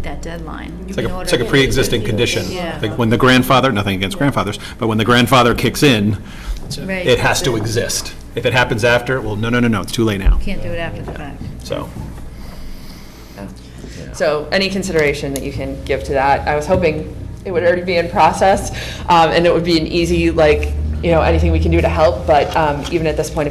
that deadline. It's like a pre-existing condition. Yeah. Like when the grandfather, nothing against grandfathers, but when the grandfather kicks in, Right. it has to exist. If it happens after, well, no, it's too late now. Can't do it after the fact. So, So any consideration that you can give to that, I was hoping it would already be in process, and it would be an easy, anything we can do to help, but even at this point,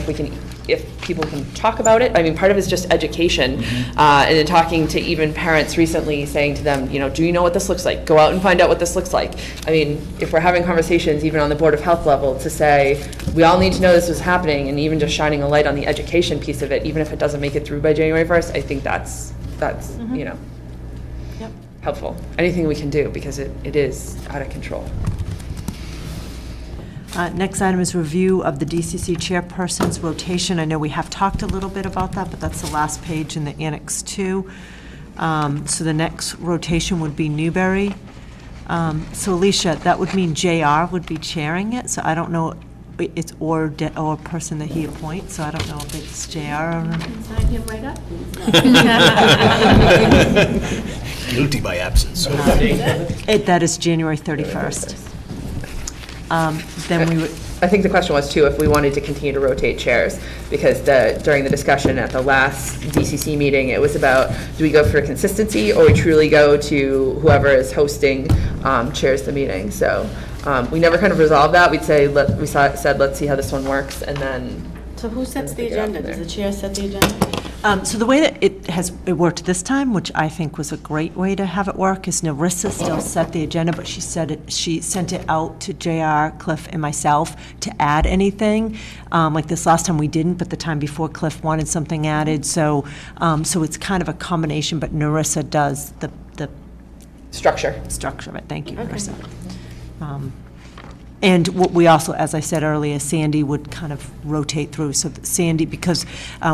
if people can talk about it, I mean, part of it is just education, and then talking to even parents recently, saying to them, do you know what this looks like? Go out and find out what this looks like. I mean, if we're having conversations, even on the Board of Health level, to say, we all need to know this is happening, and even just shining a light on the education piece of it, even if it doesn't make it through by January 1st, I think that's helpful. Anything we can do, because it is out of control. Next item is review of the DCC chairperson's rotation. I know we have talked a little bit about that, but that's the last page in the Annex 2. So the next rotation would be Newbury. So Alicia, that would mean JR would be chairing it, so I don't know, it's or person that he appoints, so I don't know if it's JR or... Sign him right up. Guilty by absence. That is January 31st. Then we would... I think the question was too, if we wanted to continue to rotate chairs, because during the discussion at the last DCC meeting, it was about, do we go for consistency, or we truly go to whoever is hosting chairs the meeting? So we never kind of resolved that. We'd say, said, let's see how this one works, and then... So who sets the agenda? Does the chair set the agenda? So the way that it worked this time, which I think was a great way to have it work, is Narissa still set the agenda, but she sent it out to JR, Cliff, and myself to add anything. Like this last time we didn't, but the time before Cliff wanted something added. So it's kind of a combination, but Narissa does the structure of it. Thank you, okay. Narissa. And what we also, as I said earlier, Sandy would kind of rotate through. So Sandy, because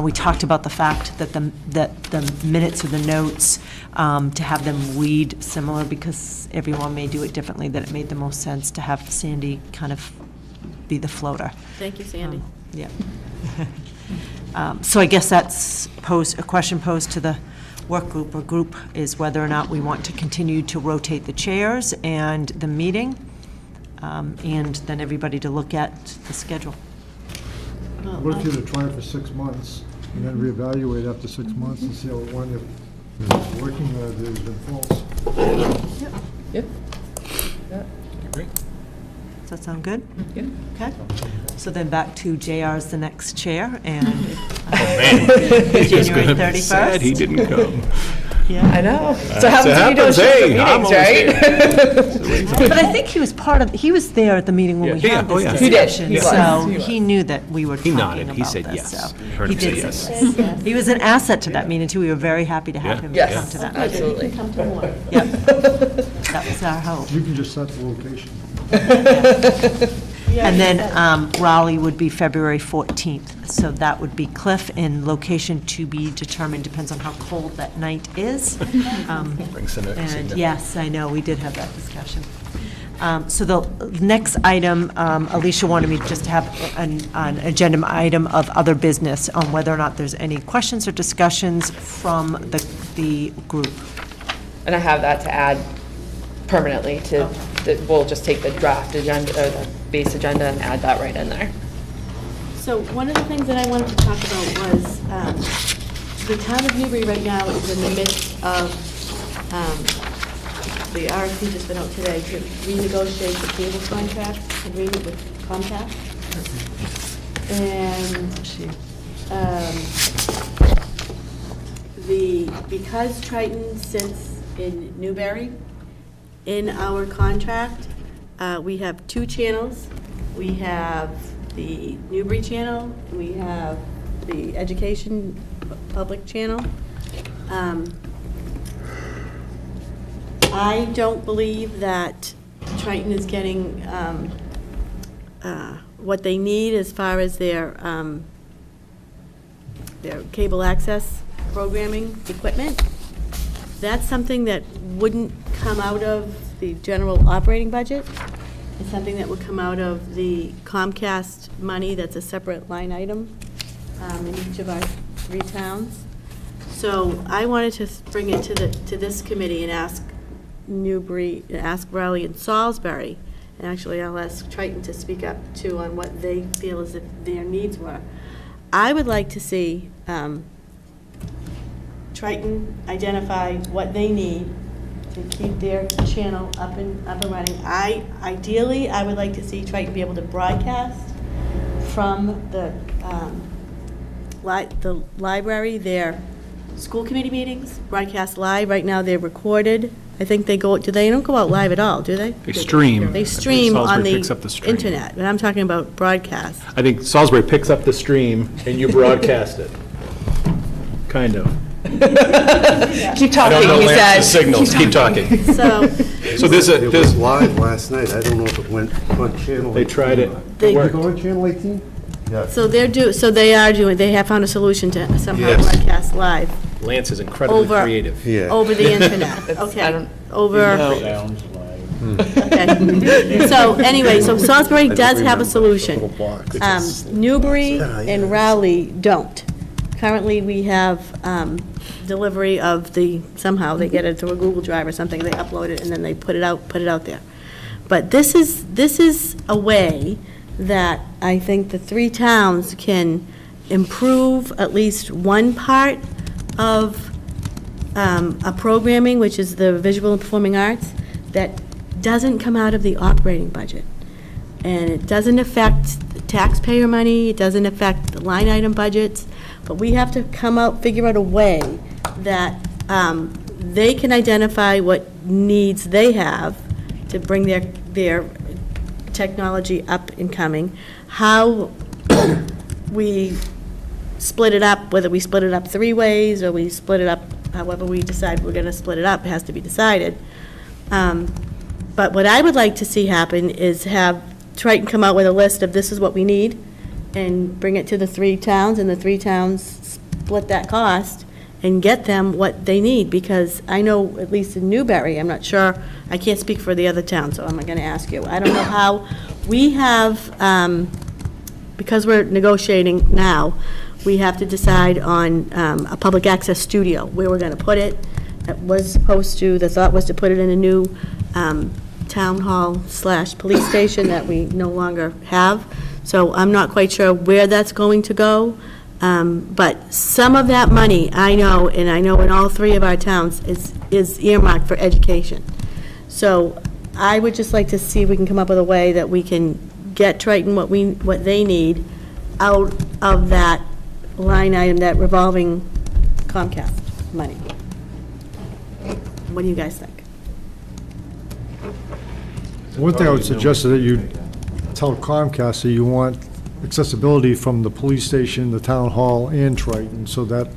we talked about the fact that the minutes or the notes, to have them read similar, because everyone may do it differently, that it made the most sense to have Sandy kind of be the floater. Thank you, Sandy. Yeah. So I guess that's a question posed to the work group or group, is whether or not we want to continue to rotate the chairs and the meeting. And then everybody to look at the schedule. What if you were to try it for 6 months, and then reevaluate after 6 months and see how it went, if it's working or if there's been faults? Yep. Great. Does that sound good? Yeah. Okay. So then back to JR's the next chair, and January 31st. Sad he didn't come. Yeah. I know. So how happens when you don't show up at meetings, right? But I think he was he was there at the meeting when we had this discussion. He did. So he knew that we were talking about this. He said yes. So Heard him say yes. He was an asset to that meeting too. We were very happy to have him come to that meeting. Absolutely. Come to more. Yep. That was our hope. You can just set the location. And then Raleigh would be February 14th. So that would be Cliff, and location to be determined, depends on how cold that night is. And yes, I know, we did have that discussion. So the next item, Alicia wanted me just to have an agenda item of other business on whether or not there's any questions or discussions from the group. And I have that to add permanently to, we'll just take the draft agenda, or the base agenda, and add that right in there. So one of the things that I wanted to talk about was the town of Newbury right now is in the midst of the RFP just been out today to renegotiate the cable contract agreement with Comcast. And because Triton sits in Newbury, in our contract, we have 2 channels. We have the Newbury channel, we have the education public channel. I don't believe that Triton is getting what they need as far as their cable access programming equipment. That's something that wouldn't come out of the general operating budget. It's something that would come out of the Comcast money. That's a separate line item in each of our 3 towns. So I wanted to bring it to this committee and ask Newbury, ask Raleigh and Salisbury, and actually I'll ask Triton to speak up too on what they feel as if their needs were. I would like to see Triton identify what they need to keep their channel up and running. Ideally, I would like to see Triton be able to broadcast from the library, their school committee meetings, broadcast live. Right now, they're recorded. I think they don't go out live at all, do they? They stream. They stream on the internet, but I'm talking about broadcast. I think Salisbury picks up the stream and you broadcast it. Kind of. Keep I talking, don't know he said. Lance's signals, keep talking. So, So there's It was a, live last night. I don't know if it went on channel. they tried it. They- Did it go on channel 18? Yeah. so they have found a solution to somehow Yes. broadcast live Lance is incredibly Over- creative. Yeah. over the internet. I Okay, don't- over, Sounds like. okay. So anyway, so Salisbury does have a solution. Little box. Newbury and Rowley don't. Currently, we have delivery of somehow they get it through a Google Drive or something, they upload it, and then they put it out there. But this is a way that I think the three towns can improve at least one part of a programming, which is the visual and performing arts, that doesn't come out of the operating budget. And it doesn't affect taxpayer money, it doesn't affect the line item budgets, but we have to figure out a way that they can identify what needs they have to bring their technology up and coming, how we split it up, whether we split it up 3 ways, or we split it up however we decide we're going to split it up, it has to be decided. But what I would like to see happen is have Triton come out with a list of this is what we need, and bring it to the 3 towns, and the 3 towns split that cost and get them what they need, because I know, at least in Newbury, I'm not sure, I can't speak for the other towns, so I'm going to ask you. I don't know how, we have, because we're negotiating now, we have to decide on a public access studio, where we're going to put it. It was supposed to, the thought was to put it in a new town hall / police station that we no longer have. So I'm not quite sure where that's going to go. But some of that money, I know, and I know in all 3 of our towns, is earmarked for education. So I would just like to see if we can come up with a way that we can get Triton what they need out of that line item, that revolving Comcast money. What do you guys think? One thing I would suggest is that you tell Comcast that you want accessibility from the police station, the town hall, and Triton, so that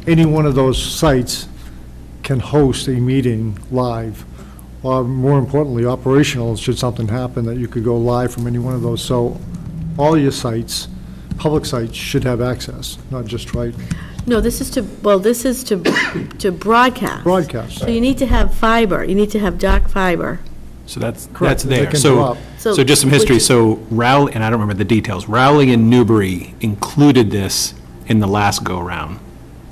any one of those sites can host a meeting live, or more importantly, operational, should something happen, that you could go live from any one of those. So all your sites, public sites, should have access, not just Triton. No, this is to broadcast. Broadcast. So you need to have fiber, you need to have dark fiber. So that's They there. can So, drop. so just some history. So Rowley, and I don't remember the details, Rowley and Newbury included this in the last go-round.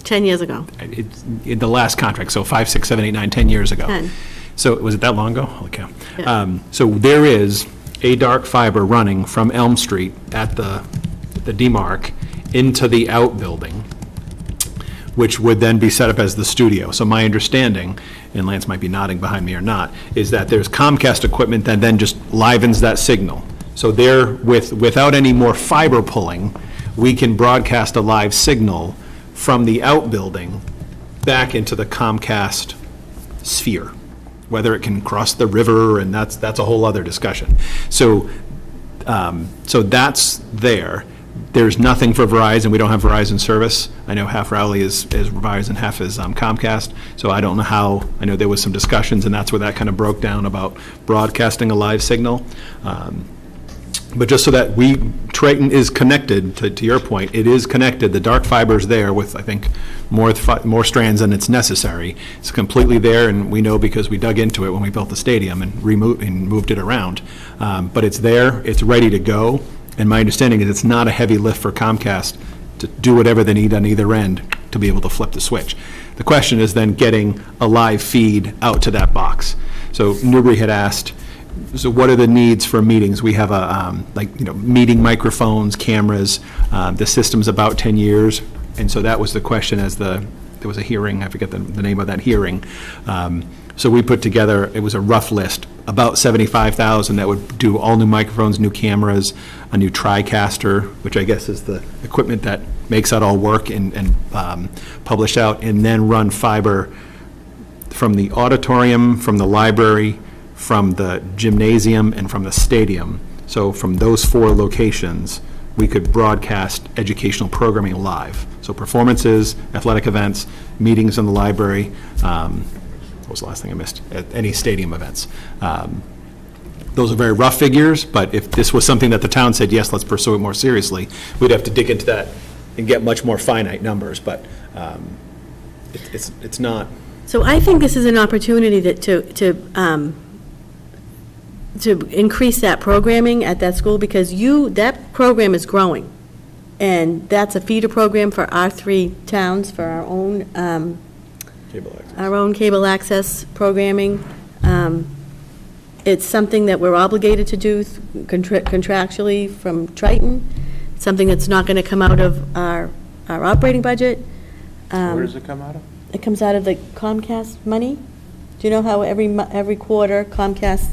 10 years ago. It's in the last contract, so 5, 6, 7, 8, 9, 10 years ago. 10. So was it that long ago? Holy cow. Yeah. So there is a dark fiber running from Elm Street at the demarc into the outbuilding, which would then be set up as the studio. So my understanding, and Lance might be nodding behind me or not, is that there's Comcast equipment that then just livens that signal. So there, without any more fiber pulling, we can broadcast a live signal from the outbuilding back into the Comcast sphere. Whether it can cross the river, and that's a whole other discussion. So, so that's there. There's nothing for Verizon. We don't have Verizon service. I know half Rowley is Verizon, half is Comcast. So I don't know how, I know there was some discussions, and that's where that kind of broke down about broadcasting a live signal. But just so that Triton is connected, to your point, it is connected. The dark fiber's there with, I think, more strands than it's necessary. It's completely there, and we know because we dug into it when we built the stadium and moved it around. But it's there, it's ready to go, and my understanding is it's not a heavy lift for Comcast to do whatever they need on either end to be able to flip the switch. The question is then getting a live feed out to that box. So Newbury had asked, so what are the needs for meetings? We have meeting microphones, cameras. The system's about 10 years, and so that was the question as there was a hearing, I forget the name of that hearing. So we put together, it was a rough list, about 75,000 that would do all new microphones, new cameras, a new TriCaster, which I guess is the equipment that makes that all work and publish out, and then run fiber from the auditorium, from the library, from the gymnasium, and from the stadium. So from those 4 locations, we could broadcast educational programming live. So performances, athletic events, meetings in the library, what was the last thing I missed? At any stadium events. Those are very rough figures, but if this was something that the town said, yes, let's pursue it more seriously, we'd have to dig into that and get much more finite numbers, but it's not. So I think this is an opportunity to increase that programming at that school, because that program is growing. And that's a feeder program for our 3 towns, for our own cable access programming. It's something that we're obligated to do contractually from Triton, something that's not going to come out of our operating budget. Where does it come out of? It comes out of the Comcast money. Do you know how every quarter Comcast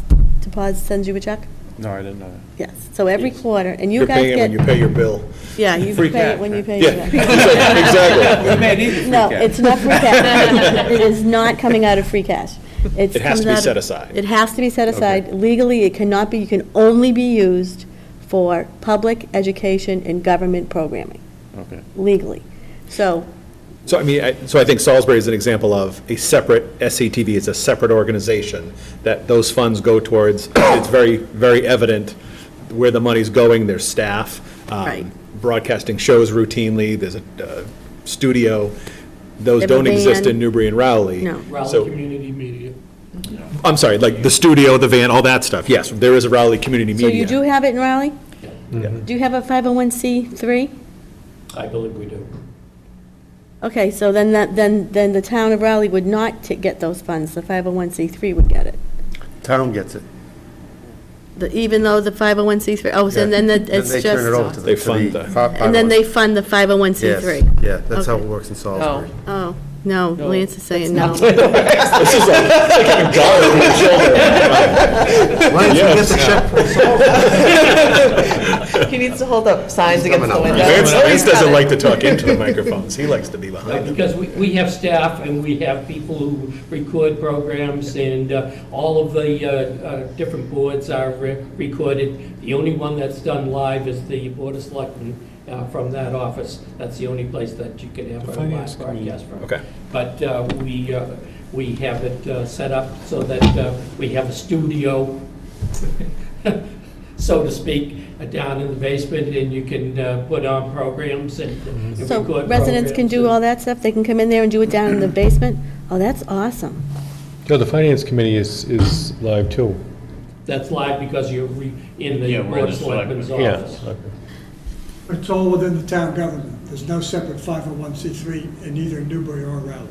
sends you a check? No, I didn't know that. Yes, so every quarter, and you You're guys paying it when you get, pay your bill. yeah, you Free pay cash, it when you right? pay your bill. Exactly. We may need free No, cash. it's not free cash. It is not coming out of free cash. It has to be set aside. It has to be set aside. Legally, it cannot be, you can only be used for public education and government programming, Okay. legally. So, So I mean, so I think Salisbury is an example of a separate, SCTV is a separate organization that those funds go towards. It's very, very evident where the money's going, there's staff. Right. Broadcasting shows routinely, there's a studio. Those They have a don't exist van. in Newbury and Rowley. No. Raleigh So, Community Media. I'm sorry, like the studio, the van, all that stuff. Yes, there is a Rowley Community so Media. you do have it in Raleigh? Yeah. Do you have a 501c3? I believe we do. Okay, so then then the town of Raleigh would not get those funds, the 501c3 would get it. Town gets it. Even though the 501c3, oh, so then Then it's they turn it over just, to They the. fund and then they fund the 501c3? Yes, yeah, that's how Okay. it works in Salisbury. Oh, no, Lance is saying no. This is like a guard over your shoulder. Why don't you get the check? He needs to hold up signs against the window. Vance doesn't like to talk into the microphones. He likes to be behind them. Because we have staff and we have people who record programs, and all of the different boards are recorded. The only one that's done live is the Board of Selectmen from that office. That's the only place that you can have a live broadcast from. Okay. But we have it set up so that we have a studio, so to speak, down in the basement, and you can put on programs and So record residents can do programs. all that stuff? They can come in there and do it down in the basement? Oh, that's awesome. No, the finance committee is live too. That's live because you're in the Yeah, we're Board in of the Selectmen's Yeah. office. But it's all within the town government. There's no separate 501c3 in either Newbury or Raleigh.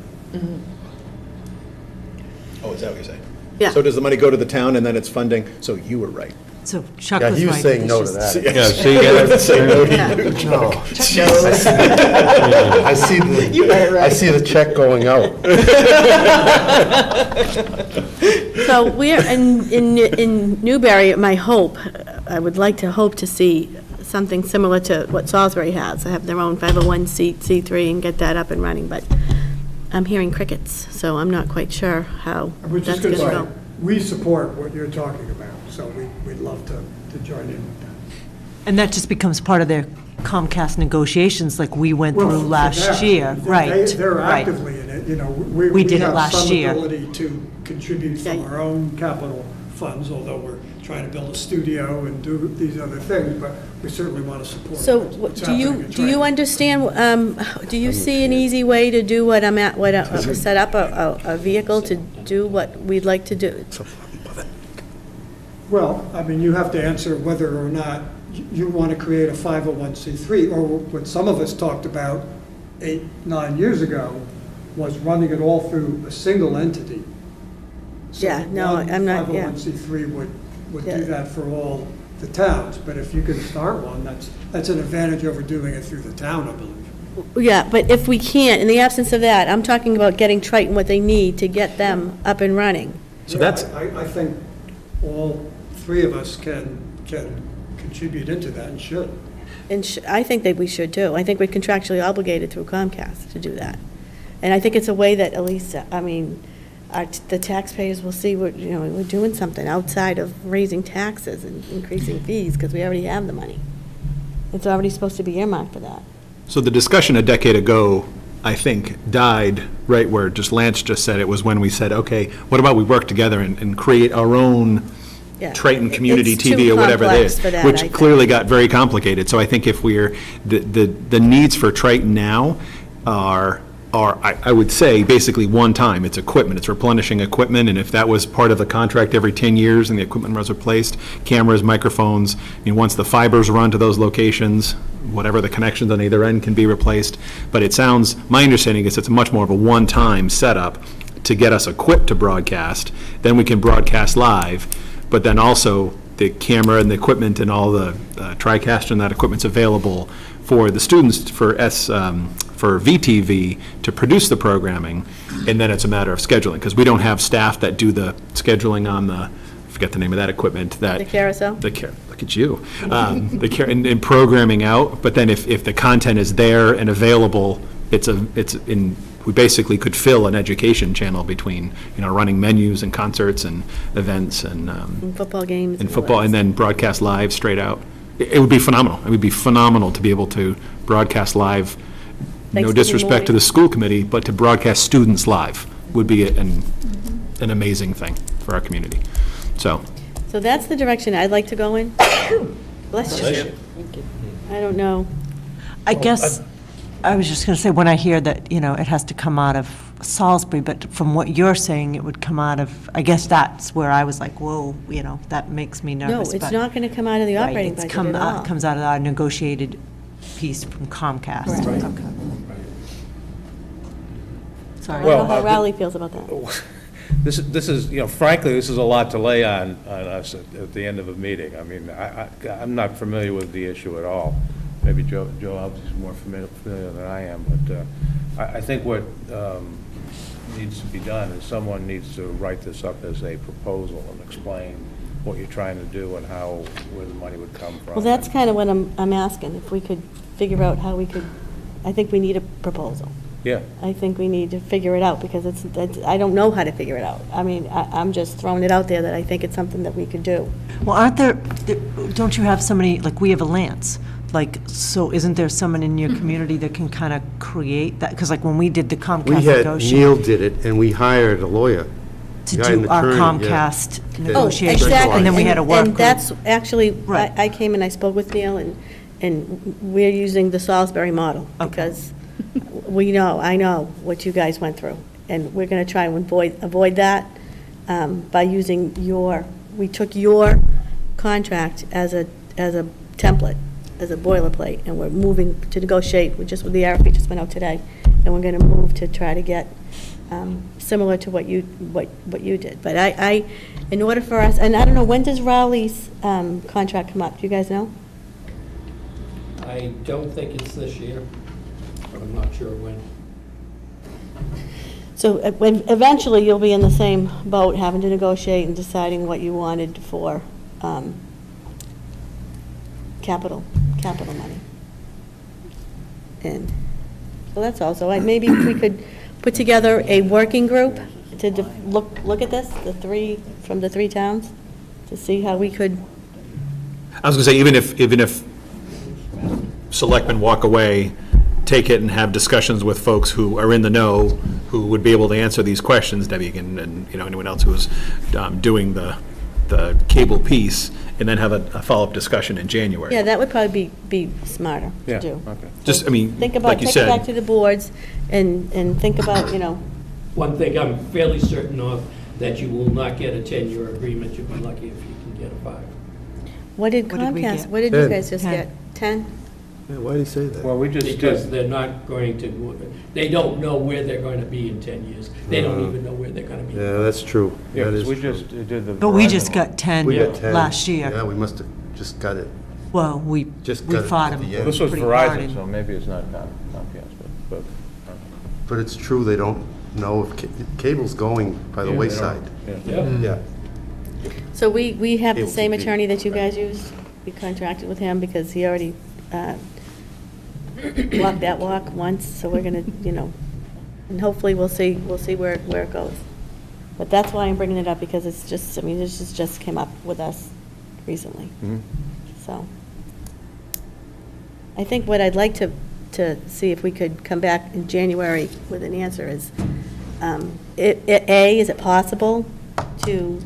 Oh, is that what you're saying? Yeah. So does the money go to the town and then it's funding? So you were right. So Chuck Yeah, was he was right. saying It's no to just- that. Yeah, see, Say no to you. No. I see the check going out. So we're, in Newbury, my hope, I would like to hope to see something similar to what Salisbury has. They have their own 501c3 and get that up and running, but I'm hearing crickets, so I'm not quite sure how Which that's is going good. to go. We support what you're talking about, so we'd love to join in with that. And that just becomes part of their Comcast negotiations like we went Well, through for last that, year. Right, They're right. actively in it, you know, We did it have last some year. ability to contribute from Yeah. our own capital funds, although we're trying to build a studio and do these other things, but we certainly want to support So what's do you, happening in do you Trenton. understand, do you see an easy way to do what I'm at, set up a vehicle to do what we'd like to do? Well, I mean, you have to answer whether or not you want to create a 501c3, or what some of us talked about 8, 9 years ago, was running it all through a single entity. So Yeah, no, one I'm not- yeah. 501c3 would Yeah. do that for all the towns, but if you can start one, that's an advantage over doing it through the town, I believe. Yeah, but if we can't, in the absence of that, I'm talking about getting Triton what they need to get them up and running. So that's, I think all three of us can contribute into that and should. And I think that we should too. I think we're contractually obligated through Comcast to do that. And I think it's a way that at least, I mean, the taxpayers will see we're doing something outside of raising taxes and increasing fees, because we already have the money. It's already supposed to be earmarked for that. So the discussion a decade ago, I think, died right where just Lance just said it, was when we said, okay, what about we work together and create our own Yeah. Triton Community It's TV too or whatever it complex is, for that, I which think. clearly got very complicated. So I think if we're, the needs for Triton now are, I would say, basically one time. It's equipment, it's replenishing equipment, and if that was part of the contract every 10 years and the equipment was replaced, cameras, microphones, once the fibers run to those locations, whatever the connections on either end can be replaced. But it sounds, my understanding is it's much more of a one-time setup to get us equipped to broadcast. Then we can broadcast live, but then also the camera and the equipment and all the TriCaster and that equipment's available for the students for VTV to produce the programming, and then it's a matter of scheduling, because we don't have staff that do the scheduling on the, I forget the name of that equipment, that. The carousel? Look at you. And programming out, but then if the content is there and available, we basically could fill an education channel between, running menus and concerts and events and. And football games. And football, and then broadcast live straight out. It would be phenomenal. It would be phenomenal to be able to broadcast live. No Thanksgiving disrespect to morning. the school committee, but to broadcast students live would be an amazing thing for our community. So, that's the direction I'd like to go in. Bless you. I don't know. I guess, I was just going to say, when I hear that, it has to come out of Salisbury, but from what you're saying, it would come out of, I guess that's where I was like, whoa, that makes me No, nervous. it's but- not going to come out of the Right, operating it's budget at all. comes out of our negotiated piece from Comcast. Right. Okay. I Sorry. don't know how Rowley feels about that. This is, frankly, this is a lot to lay on us at the end of a meeting. I mean, I'm not familiar with the issue at all. Maybe Joe is more familiar than I am, but I think what needs to be done is someone needs to write this up as a proposal and explain what you're trying to do and where the money would come from. Well, that's kind of what I'm asking, if we could figure out how we could, I think we need a proposal. Yeah. I think we need to figure it out, because I don't know how to figure it out. I mean, I'm just throwing it out there that I think it's something that we could do. Well, don't you have somebody, like we have a Lance, so isn't there someone in your community that can kind of create that? Because when we did the Comcast We had, negotiation. Neil did it, and we hired a lawyer. To Guy, an do our attorney, Comcast yeah. negotiations. Exactly. And then we had a work And group. that's actually, Right. I came and I spoke with Neil, and we're using the Salisbury model, because I know what you guys went through, and we're going to try and avoid that by using we took your contract as a template, as a boilerplate, and we're moving to negotiate, with the RFP just went out today, and we're going to move to try to get similar to what you did. But in order for us, and I don't know, when does Rowley's contract come up? Do you guys know? I don't think it's this year, but I'm not sure when. So eventually, you'll be in the same boat, having to negotiate and deciding what you wanted for capital money. And so that's all. So maybe if we could put together a working group to look at this, from the three towns, to see how we could. I was going to say, even if selectmen walk away, take it and have discussions with folks who are in the know, who would be able to answer these questions, Debbie and anyone else who is doing the cable piece, and then have a follow-up discussion in January. Yeah, that would probably be smarter to do. Okay. Just, Think about, like you take it back said, to the boards and think about, One thing I'm fairly certain of, that you will not get a 10-year agreement. You'll be lucky if you can get a 5. what did What did we Comcast, get? what did you 10. guys just 10. get? 10? Yeah, why do you say that? Well, we just Because did, they're not going to, they don't know where they're going to be in 10 years. They don't even know where they're going to be. Yeah, that's true. yeah, That 'cause is we true. just did the. But we Verizon just one. got 10 We got 10. last year. Yeah, we must have just got it. Well, we Just we got it fought at the them. end. This was pretty hard Verizon, and- so maybe it's not Comcast, but. But it's true, they don't know if cable's going by the Yeah, they wayside. don't. Yeah. Yeah. Yeah. So we have the Able to same be. attorney that you guys used? We contracted with him because he already walked that walk once, so we're gonna, and hopefully we'll see where it goes. But that's why I'm bringing it up, because it's just, this just came up with us recently, Mhm. so. I think what I'd like to see if we could come back in January with an answer is, A, is it possible to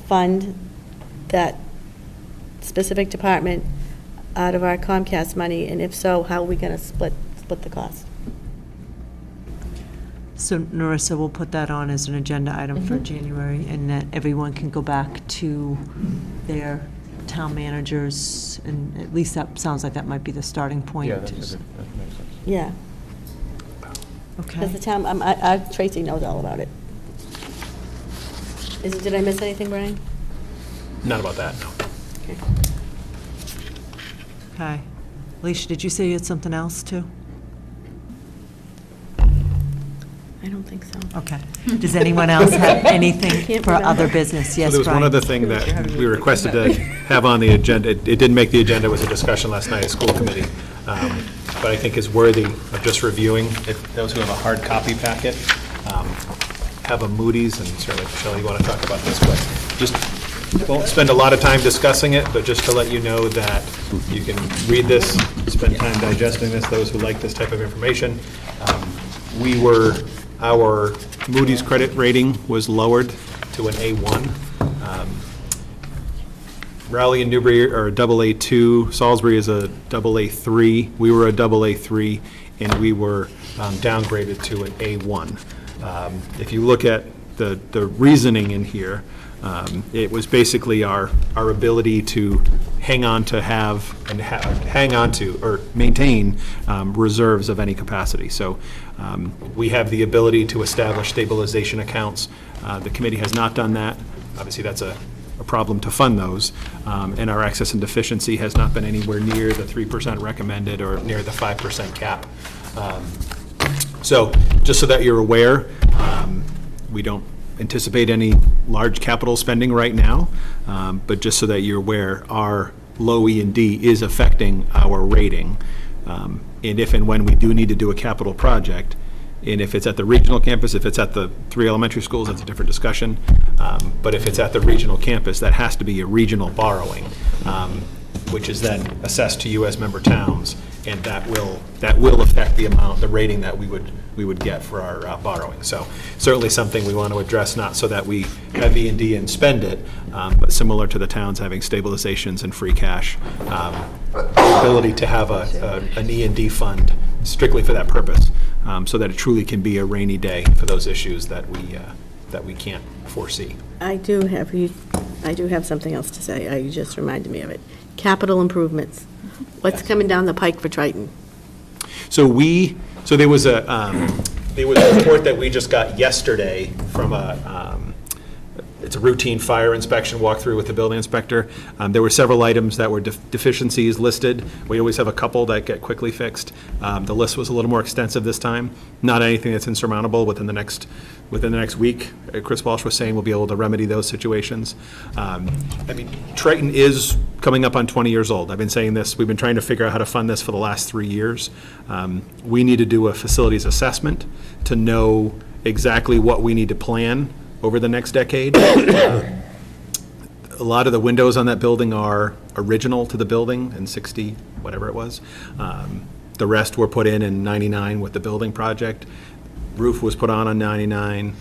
fund that specific department out of our Comcast money? And if so, how are we going to split the cost? So Narissa will put that on as an agenda item for January, and that everyone can go back to their town managers, and at least that sounds like that might be the starting point. Yeah, that makes sense. Yeah. Okay. Because the town, Tracy knows all about it. Did I miss anything, Brian? Not about that, no. Okay. Okay. Alicia, did you say you had something else too? I don't think so. Okay. Does anyone else have anything Can't for remember. other business? Yes, So there was one Brian. other thing that we requested to have on the agenda. It didn't make the agenda, it was a discussion last night at school committee, but I think is worthy of just reviewing. If those who have a hard copy packet have a Moody's, and certainly, Michelle, you want to talk about this, but just won't spend a lot of time discussing it, but just to let you know that you can read this, spend time digesting this, those who like this type of information. Our Moody's credit rating was lowered to an A1. Raleigh and Newbury are a AA2, Salisbury is a AA3, we were a AA3, and we were downgraded to an A1. If you look at the reasoning in here, it was basically our ability to hang on to or maintain reserves of any capacity. So we have the ability to establish stabilization accounts. The committee has not done that. Obviously, that's a problem to fund those. And our excess and deficiency has not been anywhere near the 3% recommended or near the 5% cap. So just so that you're aware, we don't anticipate any large capital spending right now, but just so that you're aware, our low E&D is affecting our rating. And if and when we do need to do a capital project, and if it's at the regional campus, if it's at the 3 elementary schools, that's a different discussion. But if it's at the regional campus, that has to be a regional borrowing, which is then assessed to you as member towns, and that will affect the amount, the rating that we would get for our borrowing. So certainly something we want to address, not so that we have E&D and spend it, but similar to the towns having stabilizations and free cash, ability to have an E&D fund strictly for that purpose, so that it truly can be a rainy day for those issues that we can't foresee. I do have something else to say. You just reminded me of it. Capital improvements. What's coming down the pike for Triton? So there was a report that we just got yesterday from it's a routine fire inspection walkthrough with the building inspector. There were several items that were deficiencies listed. We always have a couple that get quickly fixed. The list was a little more extensive this time. Not anything that's insurmountable within the next week. Chris Walsh was saying we'll be able to remedy those situations. Triton is coming up on 20 years old. I've been saying this. We've been trying to figure out how to fund this for the last 3 years. We need to do a facilities assessment to know exactly what we need to plan over the next decade. A lot of the windows on that building are original to the building in 60, whatever it was. The rest were put in 99 with the building project. Roof was put on 99.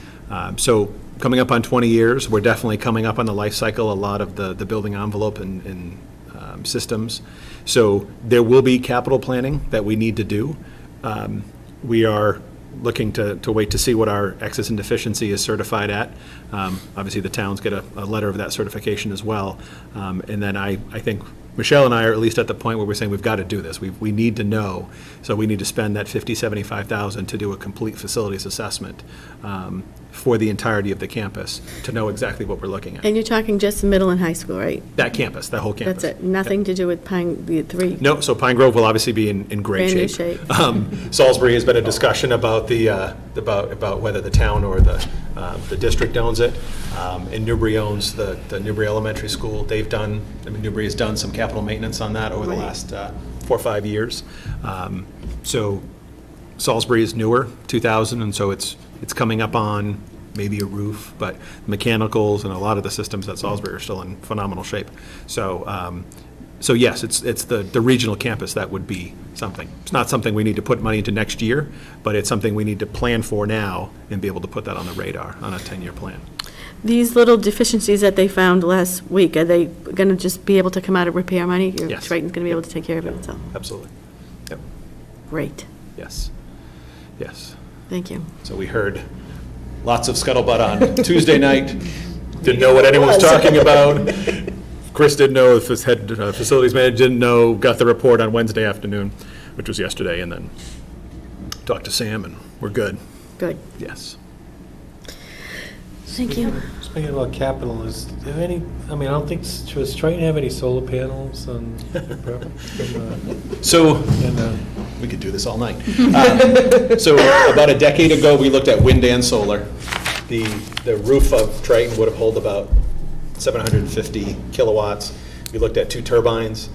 So coming up on 20 years, we're definitely coming up on the life cycle, a lot of the building envelope and systems. So there will be capital planning that we need to do. We are looking to wait to see what our excess and deficiency is certified at. Obviously, the towns get a letter of that certification as well. And then I think Michelle and I are at least at the point where we're saying we've got to do this. We need to know. So we need to spend that $75,000 to do a complete facilities assessment for the entirety of the campus to know exactly what we're looking at. And you're talking just middle and high school, right? That campus, that whole campus. That's it. Nothing to do with the 3. No, so Pine Grove will obviously be in great Brand new shape. shape. Salisbury has been a discussion about about whether the town or the district owns it. And Newbury owns the Newbury Elementary School. Newbury has done some capital maintenance on that over the last 4 or 5 years. So Salisbury is newer, 2000, and so it's coming up on maybe a roof, but mechanicals and a lot of the systems at Salisbury are still in phenomenal shape. So So yes, it's the regional campus that would be something. It's not something we need to put money into next year, but it's something we need to plan for now and be able to put that on the radar on a 10-year plan. These little deficiencies that they found last week, are they going to just be able to come out of repair money? Yes. Triton's going to be able to take care of it, so. Absolutely. Yep. Great. Yes. Yes. Thank you. So we heard lots of scuttlebutt on Tuesday night. Didn't know what anyone was talking about. Chris didn't know, if his head facilities manager didn't know, got the report on Wednesday afternoon, which was yesterday, and then talked to Sam, and we're good. Good. Yes. Thank you. Speaking about capital, is there any, I mean, I don't think, does Triton have any solar panels on? So, we could do this all night. So about a decade ago, we looked at wind and solar. The roof of Triton would have held about 750 kilowatts. We looked at 2 turbines.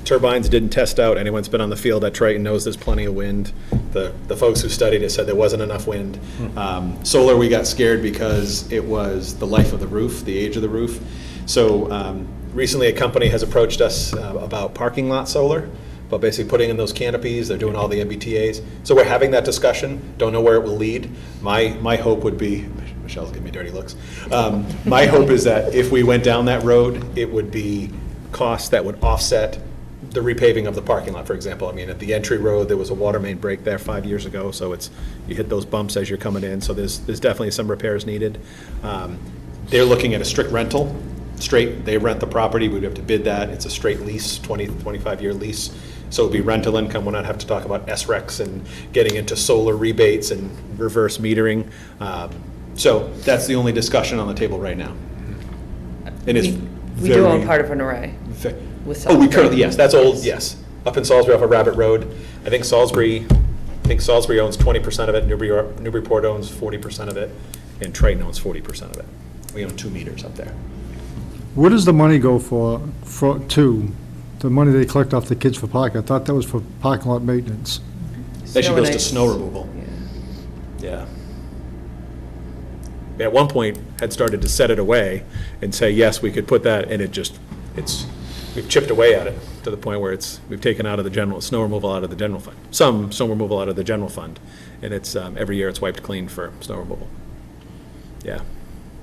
Turbines didn't test out. Anyone's been on the field at Triton knows there's plenty of wind. The folks who studied it said there wasn't enough wind. Solar, we got scared because it was the life of the roof, the age of the roof. So recently a company has approached us about parking lot solar, but basically putting in those canopies. They're doing all the MBTAs. So we're having that discussion. Don't know where it will lead. My hope would be, Michelle's giving me dirty looks. My hope is that if we went down that road, it would be costs that would offset the repaving of the parking lot, for example. I mean, at the entry road, there was a water main break there 5 years ago, so you hit those bumps as you're coming in, so there's definitely some repairs needed. They're looking at a strict rental, they rent the property, we'd have to bid that, it's a straight lease, 25-year lease, so it'd be rental income, we'll not have to talk about SRECs and getting into solar rebates and reverse metering. So that's the only discussion on the table right now. And it's We do own part of an array. Oh, we currently, yes, that's old, yes. Up in Salisbury off of Rabbit Road. I think Salisbury owns 20% of it, Newburyport owns 40% of it, and Triton owns 40% of it. We own 2 meters up there. Where does the money go to, the money they collect off the kids for parking? I thought that was for parking lot maintenance. That should goes to snow removal. Yeah. We at one point had started to set it away and say, yes, we could put that, and we've chipped away at it to the point where we've taken out of the snow removal out of the general fund. Some snow removal out of the general fund, and it's, every year it's wiped clean for snow removal. Yeah.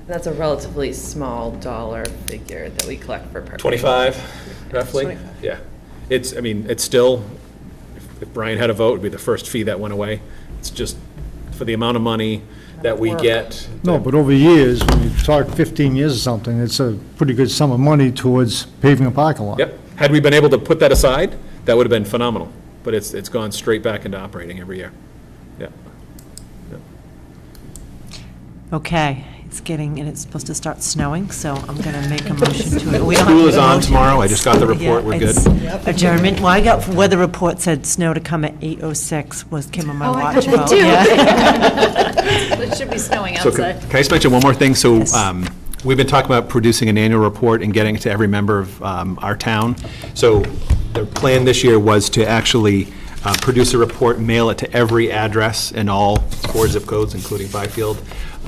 That's a relatively small dollar figure that we collect for parking. 25, roughly? 25. Yeah. It's still, if Brian had a vote, it'd be the first fee that went away. It's just for the amount of money that we get. No, but over years, when you talk 15 years or something, it's a pretty good sum of money towards paving a parking lot. Yep. Had we been able to put that aside, that would have been phenomenal. But it's gone straight back into operating every year. Yeah. Okay, it's supposed to start snowing, so I'm going to make a motion to. We don't have School to is do a on motion. tomorrow. I just got the report. We're It's good. Adjournment. Well, I got weather report said snow to come at 8:06 came on my watch. I got that too. It should be snowing So outside. can I just mention one more thing? So Yes. we've been talking about producing an annual report and getting it to every member of our town. So the plan this year was to actually produce a report, mail it to every address in all 4 zip codes, including Byfield,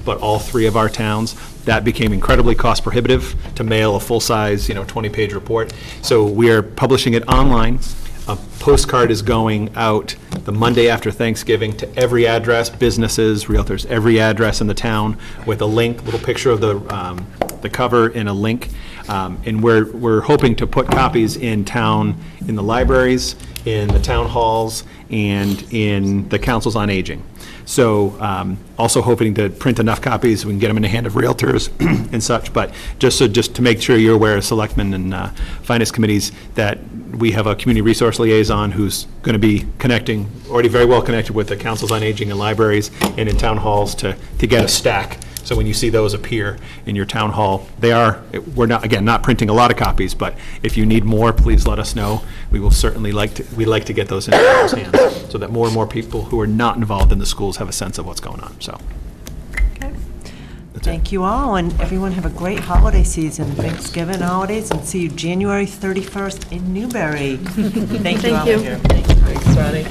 but all 3 of our towns. That became incredibly cost prohibitive to mail a full-size, 20-page report. So we are publishing it online. A postcard is going out the Monday after Thanksgiving to every address, businesses, realtors, every address in the town with a link, little picture of the cover and a link. And we're hoping to put copies in town, in the libraries, in the town halls, and in the councils on aging. So also hoping to print enough copies, we can get them in the hand of realtors and such, but just to make sure you're aware, selectmen and finance committees, that we have a community resource liaison who's going to be already very well connected with the councils on aging and libraries and in town halls to get a stack. So when you see those appear in your town hall, we're not printing a lot of copies, but if you need more, please let us know. We will certainly like to get those in people's hands so that more and more people who are not involved in the schools have a sense of what's going on, so. Okay. Thank you all, and everyone have a great holiday season, Thanksgiving holidays, and see you January 31st in Newbury. Thank you all. Thank you. Thanks, Ronnie.